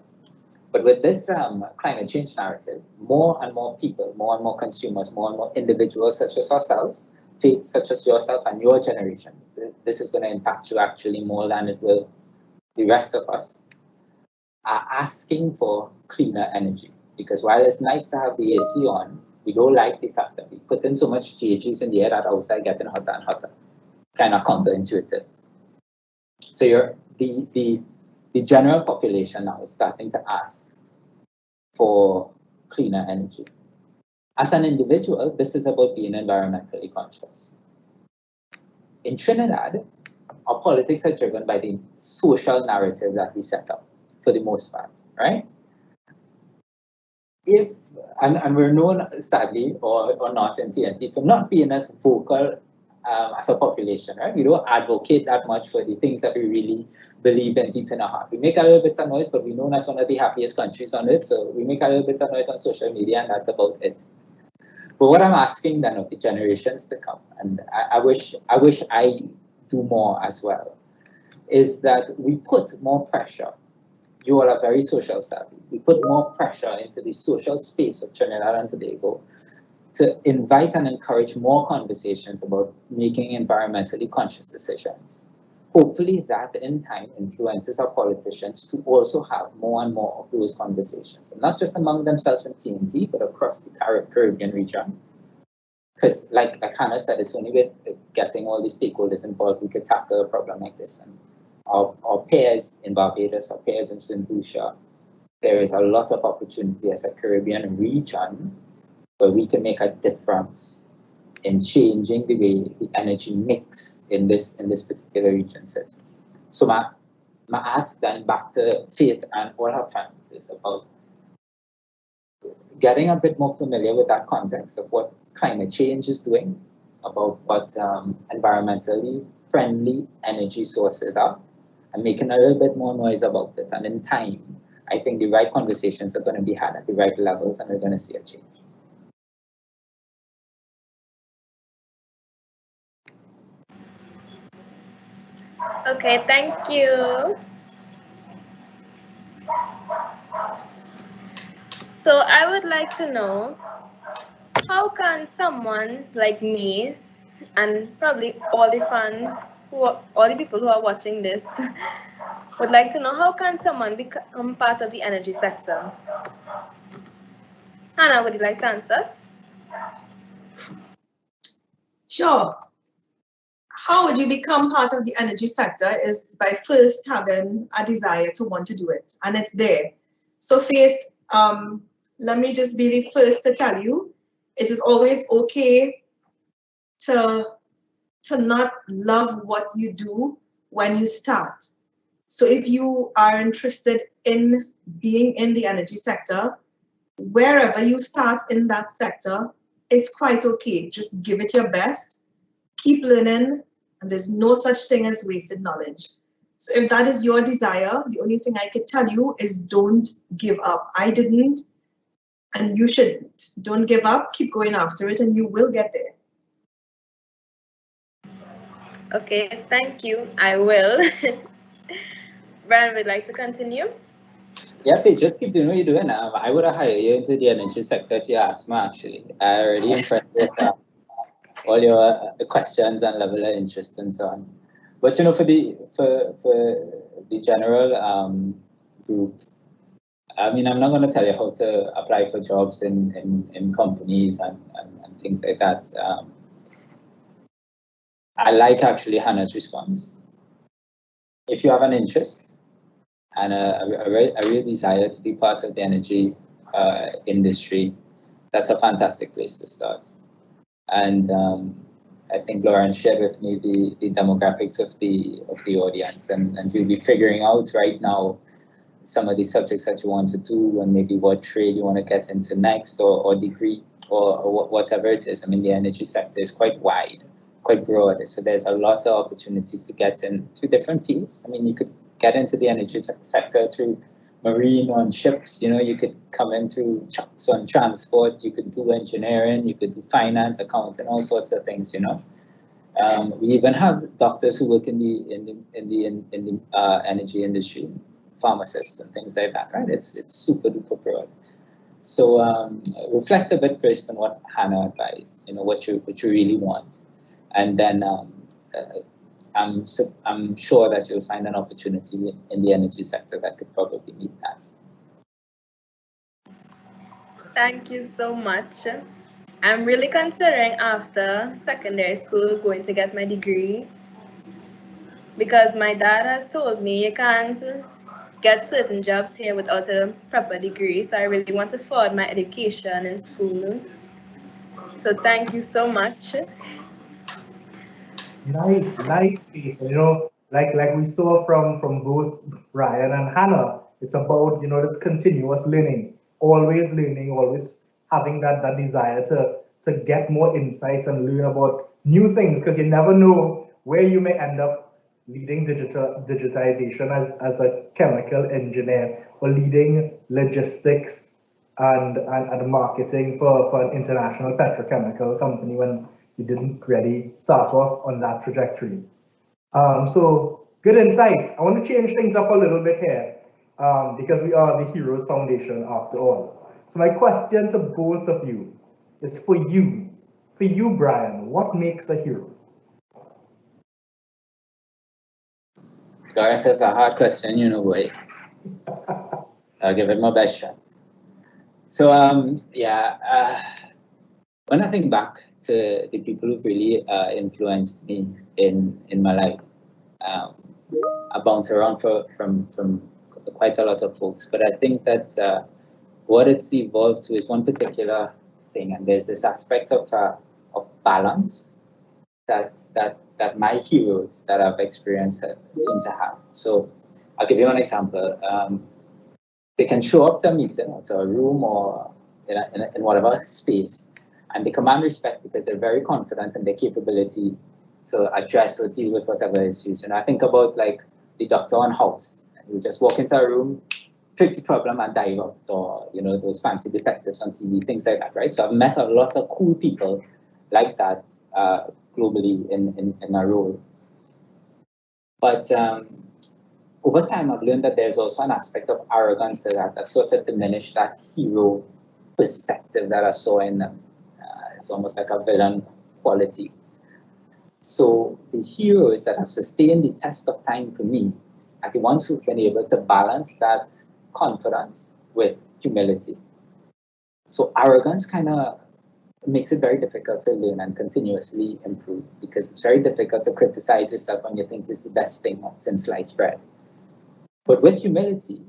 But with this climate change narrative, more and more people, more and more consumers, more and more individuals such as ourselves, faith such as yourself and your generation, this is going to impact you actually more than it will the rest of us, are asking for cleaner energy. Because while it's nice to have the AC on, we don't like the fact that we put in so much GHGs in the air that outside getting hotter and hotter. Kind of counterintuitive. So the general population now is starting to ask for cleaner energy. As an individual, this is about being environmentally conscious. In Trinidad, our politics are driven by the social narrative that we set up, for the most part, right? And we're known, sadly, or not in TNT, for not being as vocal as a population, right? We don't advocate that much for the things that we really believe in deep in our heart. We make a little bit of noise, but we're known as one of the happiest countries on earth, so we make a little bit of noise on social media, and that's about it. But what I'm asking then of the generations to come, and I wish I do more as well, is that we put more pressure. You all are very social savvy. We put more pressure into the social space of Trinidad and Tobago to invite and encourage more conversations about making environmentally conscious decisions. Hopefully that in time influences our politicians to also have more and more of those conversations, and not just among themselves in TNT, but across the Caribbean region. Because like Hanna said, it's only with getting all the stakeholders involved we could tackle a problem like this. And our peers in Barbados, our peers in St. Lucia, there is a lot of opportunity as a Caribbean region where we can make a difference in changing the way the energy mix in this particular region sits. So my ask then back to Faith and all her friends is about getting a bit more familiar with that context of what climate change is doing, about what environmentally friendly energy sources are, and making a little bit more noise about it. And in time, I think the right conversations are going to be had at the right levels, and we're going to see a change. Okay, thank you. So I would like to know, how can someone like me, and probably all the fans, all the people who are watching this, would like to know, how can someone become part of the energy sector? Hanna, would you like to answer us? Sure. how would you become part of the energy sector is by first having a desire to want to do it, and it's there. So Faith, let me just be the first to tell you, it is always okay to not love what you do when you start. So if you are interested in being in the energy sector, wherever you start in that sector, it's quite okay. Just give it your best, keep learning, and there's no such thing as wasted knowledge. So if that is your desire, the only thing I could tell you is don't give up. I didn't, and you shouldn't. Don't give up, keep going after it, and you will get there. Okay, thank you. I will. Brian would like to continue. Yeah, Pete, just keep doing what you're doing. I would have hired you into the energy sector if you asked me, actually. I already impressed with all your questions and level of interest and so on. But, you know, for the general group, I mean, I'm not going to tell you how to apply for jobs in companies and things like that. I like actually Hannah's response. If you have an interest and a real desire to be part of the energy industry, that's a fantastic place to start. And I think Lauren shared with me the demographics of the audience, and we'll be figuring out right now some of the subjects that you want to do and maybe what trade you want to get into next, or degree, or whatever it is. I mean, the energy sector is quite wide, quite broad, so there's a lot of opportunities to get into different fields. I mean, you could get into the energy sector through marine on ships, you know, you could come in through trucks on transport, you could do engineering, you could do finance, accounting, all sorts of things, you know. We even have doctors who work in the energy industry, pharmacists and things like that, right? It's super duper broad. So reflect a bit first on what Hannah advised, you know, what you really want, and then I'm sure that you'll find an opportunity in the energy sector that could probably meet that. Thank you so much. I'm really considering after secondary school going to get my degree, because my dad has told me you can't get certain jobs here without a proper degree. So I really want to forward my education in school. So thank you so much. Nice people. You know, like we saw from both Brian and Hannah, it's about, you know, this continuous learning, always having that desire to get more insights and learn about new things, because you never know where you may end up leading digitization as a chemical engineer, or leading logistics and marketing for an international petrochemical company when you didn't really start off on that trajectory. So good insights. I want to change things up a little bit here, because we are the Heroes Foundation after all. So my question to both of you is for you. For you, Brian, what makes a hero? Lawrence, that's a hard question, you know, boy. I'll give it my best shot. So when I think back to the people who've really influenced me in my life, I bounce around from quite a lot of folks, but I think that what it's evolved to is one particular thing, and there's this aspect of balance that my heroes that I've experienced seem to have. So I'll give you an example. They can show up to a meeting or to a room or in whatever space, and they command respect because they're very confident in their capability to address or deal with whatever issues. And I think about like the doctor on House. You just walk into a room, fix the problem and dive out, or you know, those fancy detectives on TV, things like that, right? So I've met a lot of cool people like that globally in my role. But over time, I've learned that there's also an aspect of arrogance that sort of diminished that hero perspective that I saw in them. It's almost like a villain quality. So the heroes that have sustained the test of time for me are the ones who've been able to balance that confidence with humility. So arrogance kind of it makes it very difficult to learn and continuously improve, because it's very difficult to criticize yourself when you think it's the best thing since sliced bread. But with humility,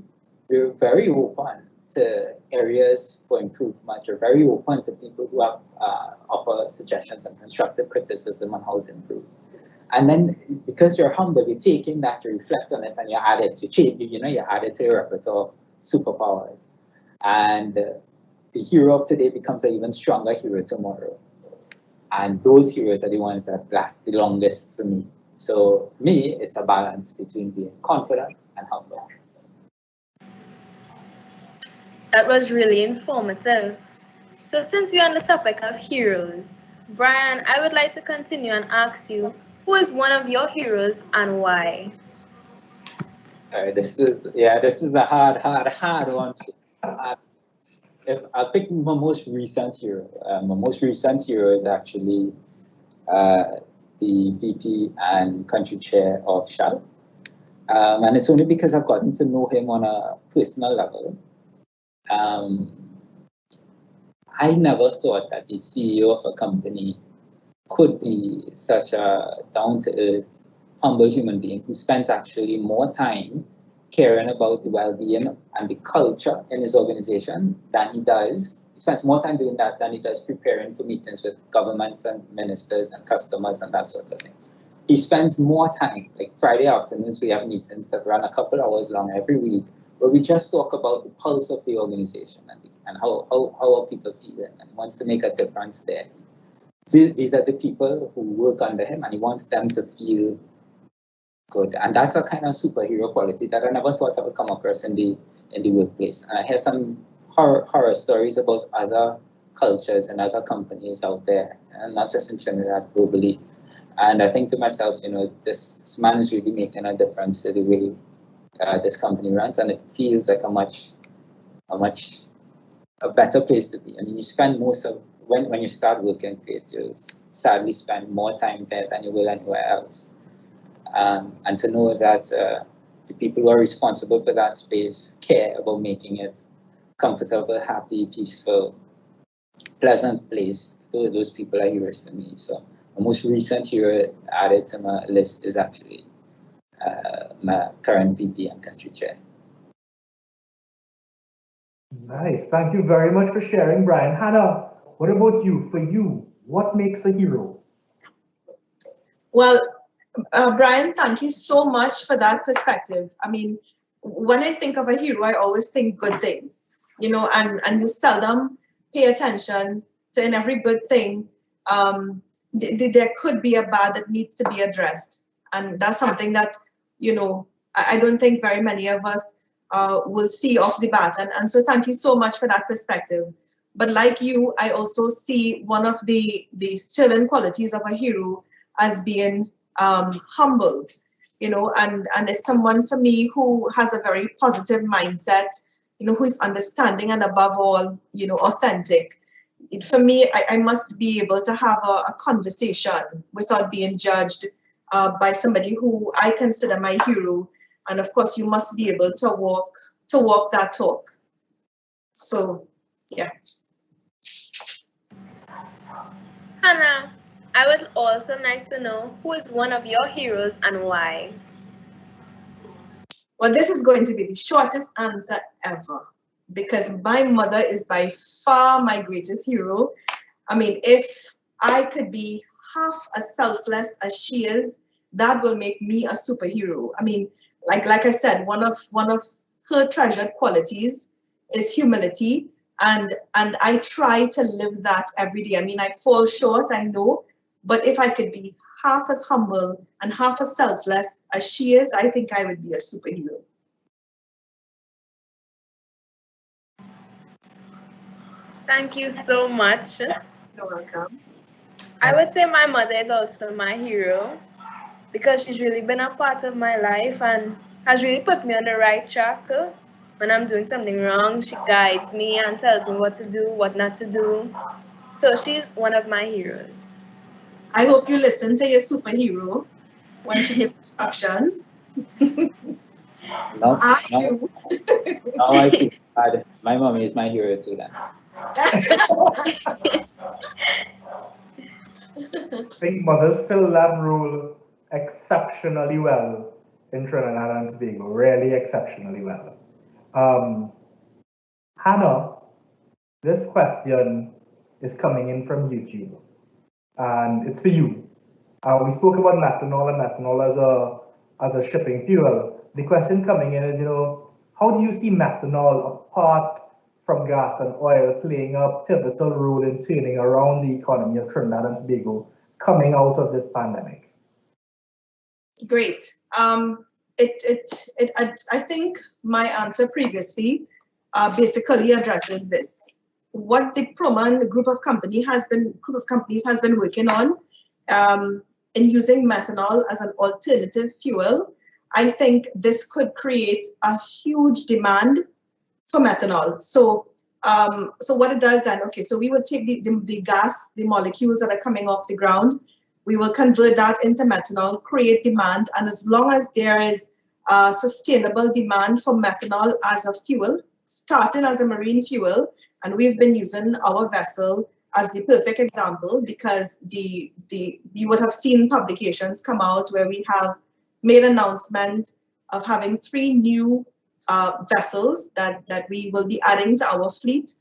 we're very open to areas for improvement. You're very open to people who have offer suggestions and constructive criticism on how to improve. And then because you're humble, you're taking that, you reflect on it, and you add it, you change, you add it to your repertoire of superpowers. And the hero of today becomes an even stronger hero tomorrow. And those heroes are the ones that last the longest for me. So for me, it's a balance between being confident and humble. That was really informative. So since we're on the topic of heroes, Brian, I would like to continue and ask you, who is one of your heroes and why? This is a hard one. If I pick my most recent hero, is actually the VP and country chair of Shell. And it's only because I've gotten to know him on a personal level. I never thought that the CEO of a company could be such a down-to-earth, humble human being who spends actually more time caring about the well-being and the culture in his organization than he does. He spends more time doing that than he does preparing for meetings with governments and ministers and customers and that sort of thing. He spends more time, like Friday afternoons, we have meetings that run a couple hours long every week, where we just talk about the pulse of the organization and how are people feeling, and he wants to make a difference there. These are the people who work under him, and he wants them to feel good. And that's a kind of superhero quality that I never thought I would come across in the workplace. And I hear some horror stories about other cultures and other companies out there, and not just in Trinidad, globally. And I think to myself, this man is really making a difference to the way this company runs, and it feels like a better place to be. I mean, you spend most of when you start working for it, you'll sadly spend more time there than you will anywhere else. And to know that the people who are responsible for that space care about making it comfortable, happy, peaceful, pleasant place, those people are heroes to me. So the most recent hero added to my list is actually my current VP and country chair. Nice. Thank you very much for sharing, Brian. Hannah, what about you? For you, what makes a hero? Well, Brian, thank you so much for that perspective. I mean, when I think of a hero, I always think good things, and you seldom pay attention to in every good thing. There could be a bad that needs to be addressed. And that's something that, I don't think very many of us will see off the bat. And so thank you so much for that perspective. But like you, I also see one of the sterling qualities of a hero as being humble, and is someone for me who has a very positive mindset, who is understanding and above all, authentic. For me, I must be able to have a conversation without being judged by somebody who I consider my hero. And of course, you must be able to walk that talk. So, yeah. Hannah, I would also like to know, who is one of your heroes and why? Well, this is going to be the shortest answer ever, because my mother is by far my greatest hero. I mean, if I could be half as selfless as she is, that will make me a superhero. I mean, like I said, one of her treasured qualities is humility, and I try to live that every day. I mean, I fall short, I know, but if I could be half as humble and half as selfless as she is, I think I would be a superhero. Thank you so much. You're welcome. I would say my mother is also my hero, because she's really been a part of my life and has really put me on the right track. When I'm doing something wrong, she guides me and tells me what to do, what not to do. So she's one of my heroes. I hope you listen to your superhero when she gives instructions. No, I do. Now I feel bad. My mommy is my hero too then. I think mothers fill that role exceptionally well in Trinidad and Tobago, really exceptionally well. Um, Hannah, this question is coming in from YouTube, and it's for you. We spoke about methanol and methanol as a shipping fuel. The question coming in is, how do you see methanol apart from gas and oil playing a pivotal role in turning around the economy of Trinidad and Tobago coming out of this pandemic? Great. I think my answer previously basically addresses this. What the Proman group of companies has been working on in using methanol as an alternative fuel, I think this could create a huge demand for methanol. So what it does then, okay, so we would take the gas, the molecules that are coming off the ground, we will convert that into methanol, create demand, and as long as there is sustainable demand for methanol as a fuel, starting as a marine fuel, and we've been using our vessel as the perfect example because you would have seen publications come out where we have made announcement of having 3 new vessels that we will be adding to our fleet,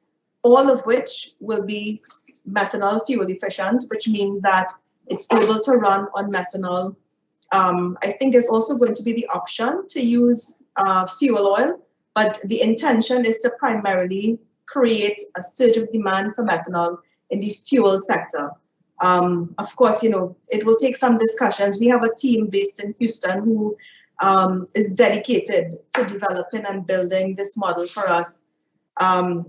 all of which will be methanol fuel efficient, which means that it's able to run on methanol. I think there's also going to be the option to use fuel oil, but the intention is to primarily create a surge of demand for methanol in the fuel sector. Of course, it will take some discussions. We have a team based in Houston who is dedicated to developing and building this model for us. And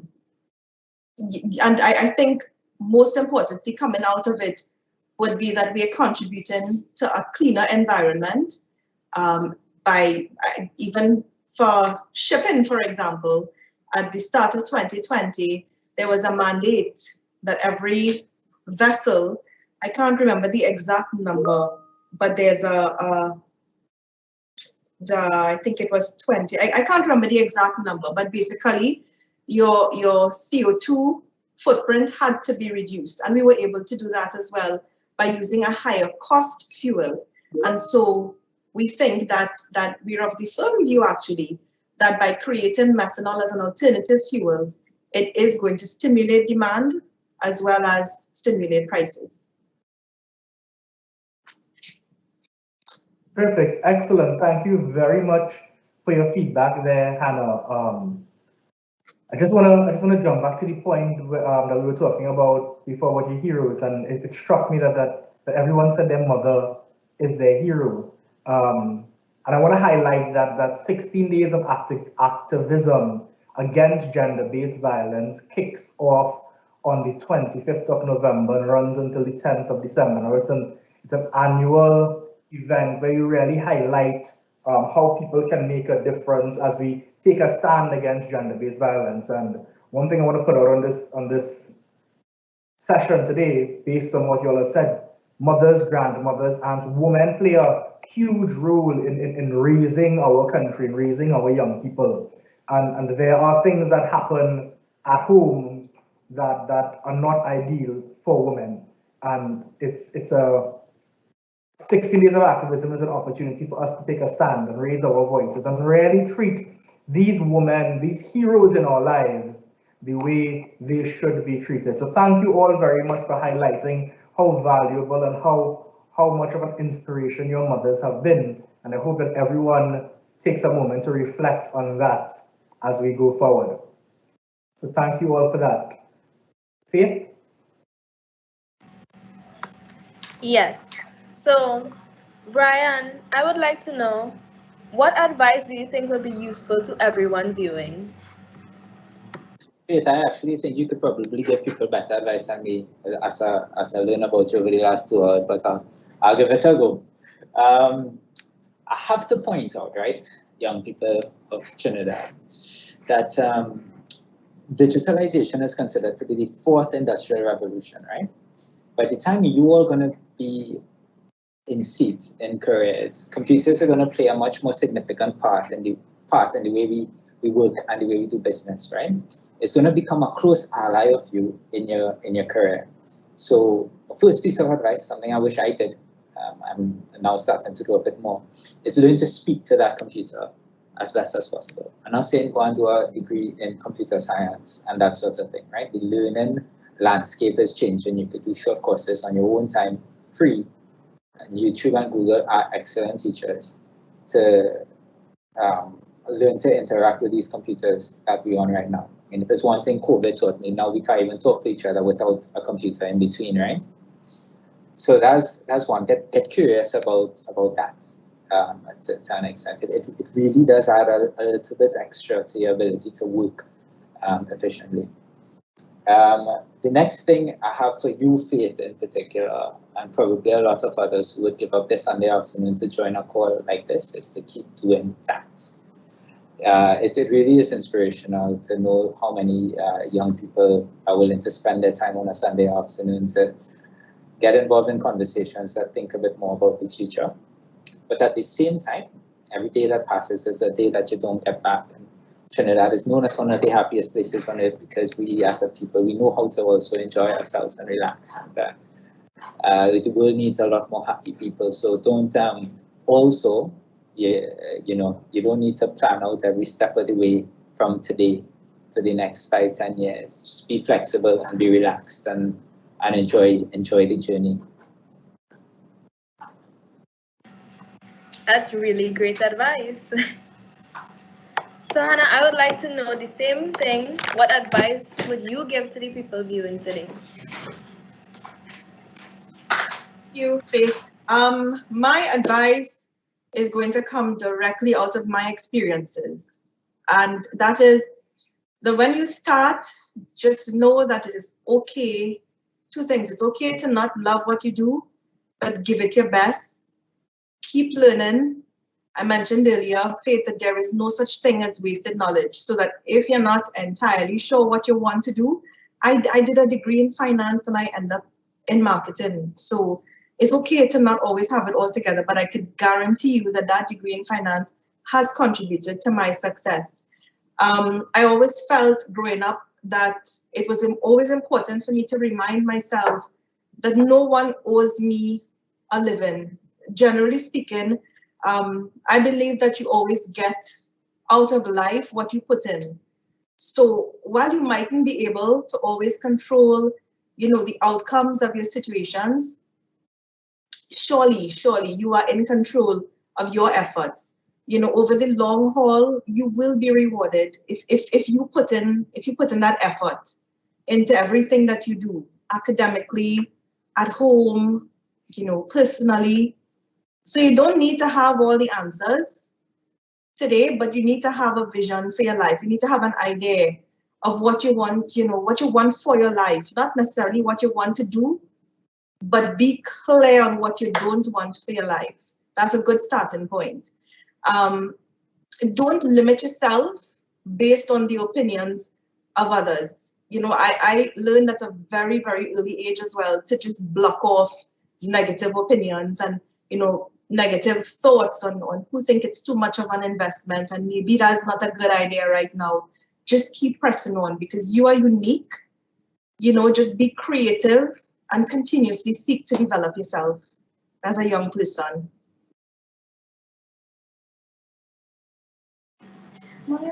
I think most importantly, coming out of it would be that we are contributing to a cleaner environment by even for shipping, for example. At the start of 2020, there was a mandate that every vessel, I can't remember the exact number, but there's I think it was 20. I can't remember the exact number, but basically your CO2 footprint had to be reduced. And we were able to do that as well by using a higher cost fuel. And so we think that we're of the firm view actually that by creating methanol as an alternative fuel, it is going to stimulate demand as well as stimulate prices. Perfect, excellent. Thank you very much for your feedback there, Hannah. I just wanna jump back to the point that we were talking about before, what your heroes, and it struck me that everyone said their mother is their hero. And I want to highlight that 16 days of activism against gender-based violence kicks off on the 25th of November and runs until the 10th of December. Now it's an annual event where you really highlight how people can make a difference as we take a stand against gender-based violence. And one thing I want to put out on this session today, based on what you all have said, mothers, grandmothers, aunts, women play a huge role in raising our country, in raising our young people. And there are things that happen at home that are not ideal for women. And it's a 16 days of activism is an opportunity for us to take a stand and raise our voices and really treat these women, these heroes in our lives, the way they should be treated. So thank you all very much for highlighting how valuable and how much of an inspiration your mothers have been. And I hope that everyone takes a moment to reflect on that as we go forward. So thank you all for that. Faith? Yes. So, Brian, I would like to know, what advice do you think will be useful to everyone viewing? Faith, I actually think you could probably give people better advice than me as I learn about you over the last 2 hours, but I'll give it a go. I have to point out, right, young people of Trinidad, that digitalization is considered to be the 4th industrial revolution, right? By the time you are going to be in seats, in careers, computers are going to play a much more significant part in the way we work and the way we do business, right? is going to become a close ally of you in your career. So first piece of advice, something I wish I did, I'm now starting to do a bit more, is learn to speak to that computer as best as possible. I'm not saying go and do a degree in computer science and that sort of thing, right? The learning landscape is changing. You could do short courses on your own time, free. And YouTube and Google are excellent teachers to learn to interact with these computers that we're on right now. And if there's one thing COVID taught me, now we can't even talk to each other without a computer in between, right? So that's one. Get curious about that. To an extent, it really does add a little bit extra to your ability to work efficiently. The next thing I have for you, Faith, in particular, and probably a lot of others who would give up their Sunday afternoon to join a call like this, is to keep doing that. It really is inspirational to know how many young people are willing to spend their time on a Sunday afternoon to get involved in conversations that think a bit more about the future. But at the same time, every day that passes is a day that you don't get back. And Trinidad is known as one of the happiest places on earth because we as a people, we know how to also enjoy ourselves and relax. And the world needs a lot more happy people. So don't also, you don't need to plan out every step of the way from today to the next 5-10 years. Just be flexible and be relaxed and enjoy the journey. That's really great advice. So Hannah, I would like to know the same thing. What advice would you give to the people viewing today? Thank you, Faith. My advice is going to come directly out of my experiences. And that is that when you start, just know that it is okay. Two things. It's okay to not love what you do, but give it your best. Keep learning. I mentioned earlier, Faith, that there is no such thing as wasted knowledge. So that if you're not entirely sure what you want to do, I did a degree in finance and I ended up in marketing. So it's okay to not always have it all together, but I could guarantee you that that degree in finance has contributed to my success. I always felt growing up that it was always important for me to remind myself that no one owes me a living. Generally speaking, I believe that you always get out of life what you put in. So while you mightn't be able to always control, the outcomes of your situations, surely you are in control of your efforts. Over the long haul, you will be rewarded if you put in that effort into everything that you do, academically, at home, personally. So you don't need to have all the answers today, but you need to have a vision for your life. You need to have an idea of what you want, what you want for your life, not necessarily what you want to do, but be clear on what you don't want for your life. That's a good starting point. Don't limit yourself based on the opinions of others. I learned at a very, very early age as well to just block off negative opinions and, negative thoughts on who think it's too much of an investment and maybe that's not a good idea right now. Just keep pressing on because you are unique. Just be creative and continuously seek to develop yourself as a young person.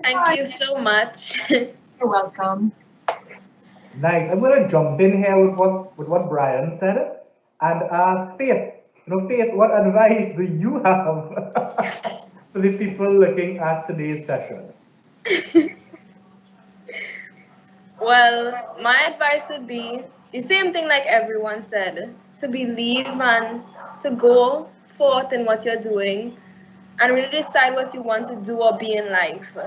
Thank you so much. You're welcome. Nice. I'm going to jump in here with what Brian said and ask Faith. Faith, what advice do you have for the people looking at today's session? Well, my advice would be the same thing like everyone said, to believe and to go forth in what you're doing and really decide what you want to do or be in life.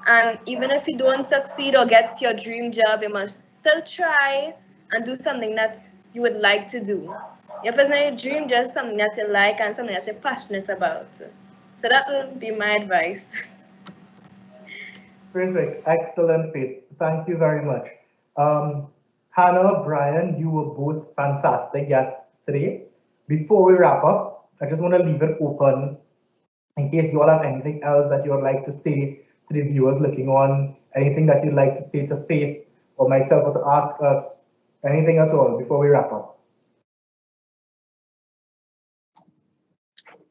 And even if you don't succeed or get your dream job, you must still try and do something that you would like to do. If it's not your dream, just something that you like and something that you're passionate about. So that would be my advice. Perfect. Excellent, Faith. Thank you very much. Hannah, Brian, you were both fantastic guests today. Before we wrap up, I just want to leave it open in case you all have anything else that you would like to say to the viewers looking on, anything that you'd like to say to Faith or myself or to ask us, anything at all before we wrap up?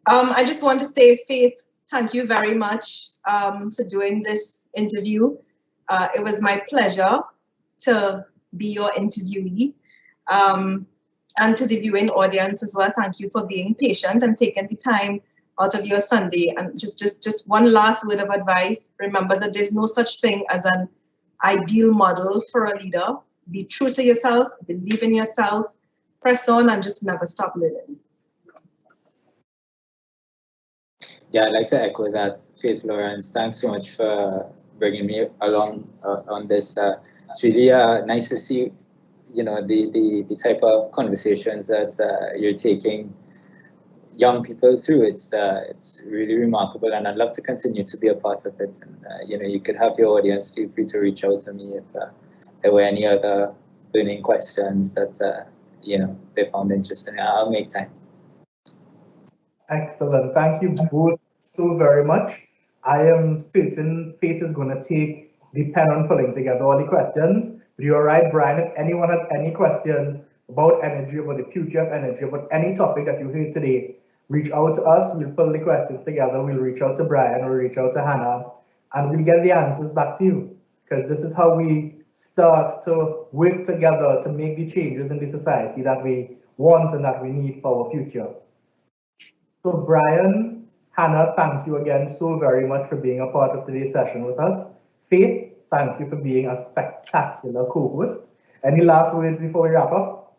I just want to say, Faith, thank you very much for doing this interview. It was my pleasure to be your interviewee. And to the viewing audience as well, thank you for being patient and taking the time out of your Sunday. And just one last word of advice. Remember that there's no such thing as an ideal model for a leader. Be true to yourself, believe in yourself, press on, and just never stop living. Yeah, I'd like to echo that, Faith Lawrence. Thanks so much for bringing me along on this. It's really nice to see, the type of conversations that you're taking young people through. It's really remarkable, and I'd love to continue to be a part of it. And you could have your audience feel free to reach out to me if there were any other burning questions that they found interesting. I'll make time. Excellent. Thank you both so very much. I am certain Faith is going to take the pen on pulling together all the questions. But you're right, Brian, if anyone has any questions about energy, about the future of energy, about any topic that you heard today, reach out to us. We'll pull the questions together. We'll reach out to Brian, we'll reach out to Hannah, and we'll get the answers back to you. Because this is how we start to work together to make the changes in the society that we want and that we need for our future. So Brian, Hannah, thank you again so very much for being a part of today's session with us. Faith, thank you for being a spectacular co-host. Any last words before we wrap up?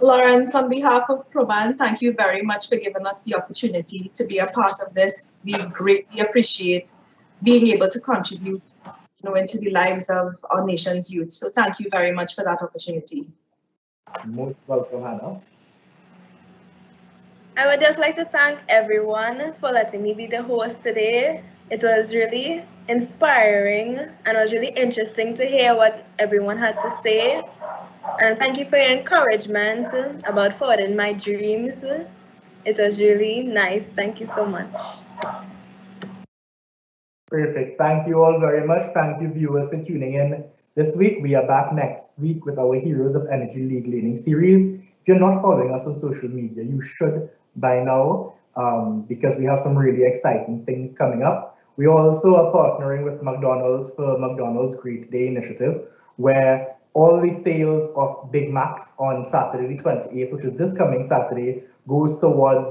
Lawrence, on behalf of Proman, thank you very much for giving us the opportunity to be a part of this. We greatly appreciate being able to contribute into the lives of our nation's youth. So thank you very much for that opportunity. Most welcome, Hannah. I would just like to thank everyone for letting me be the host today. It was really inspiring and it was really interesting to hear what everyone had to say. And thank you for your encouragement about forwarding my dreams. It was really nice. Thank you so much. Perfect. Thank you all very much. Thank you, viewers, for tuning in this week. We are back next week with our Heroes of Energy League Learning series. If you're not following us on social media, you should by now, because we have some really exciting things coming up. We also are partnering with McDonald's for McDonald's Great Day Initiative, where all the sales of Big Macs on Saturday the 28th, which is this coming Saturday, goes towards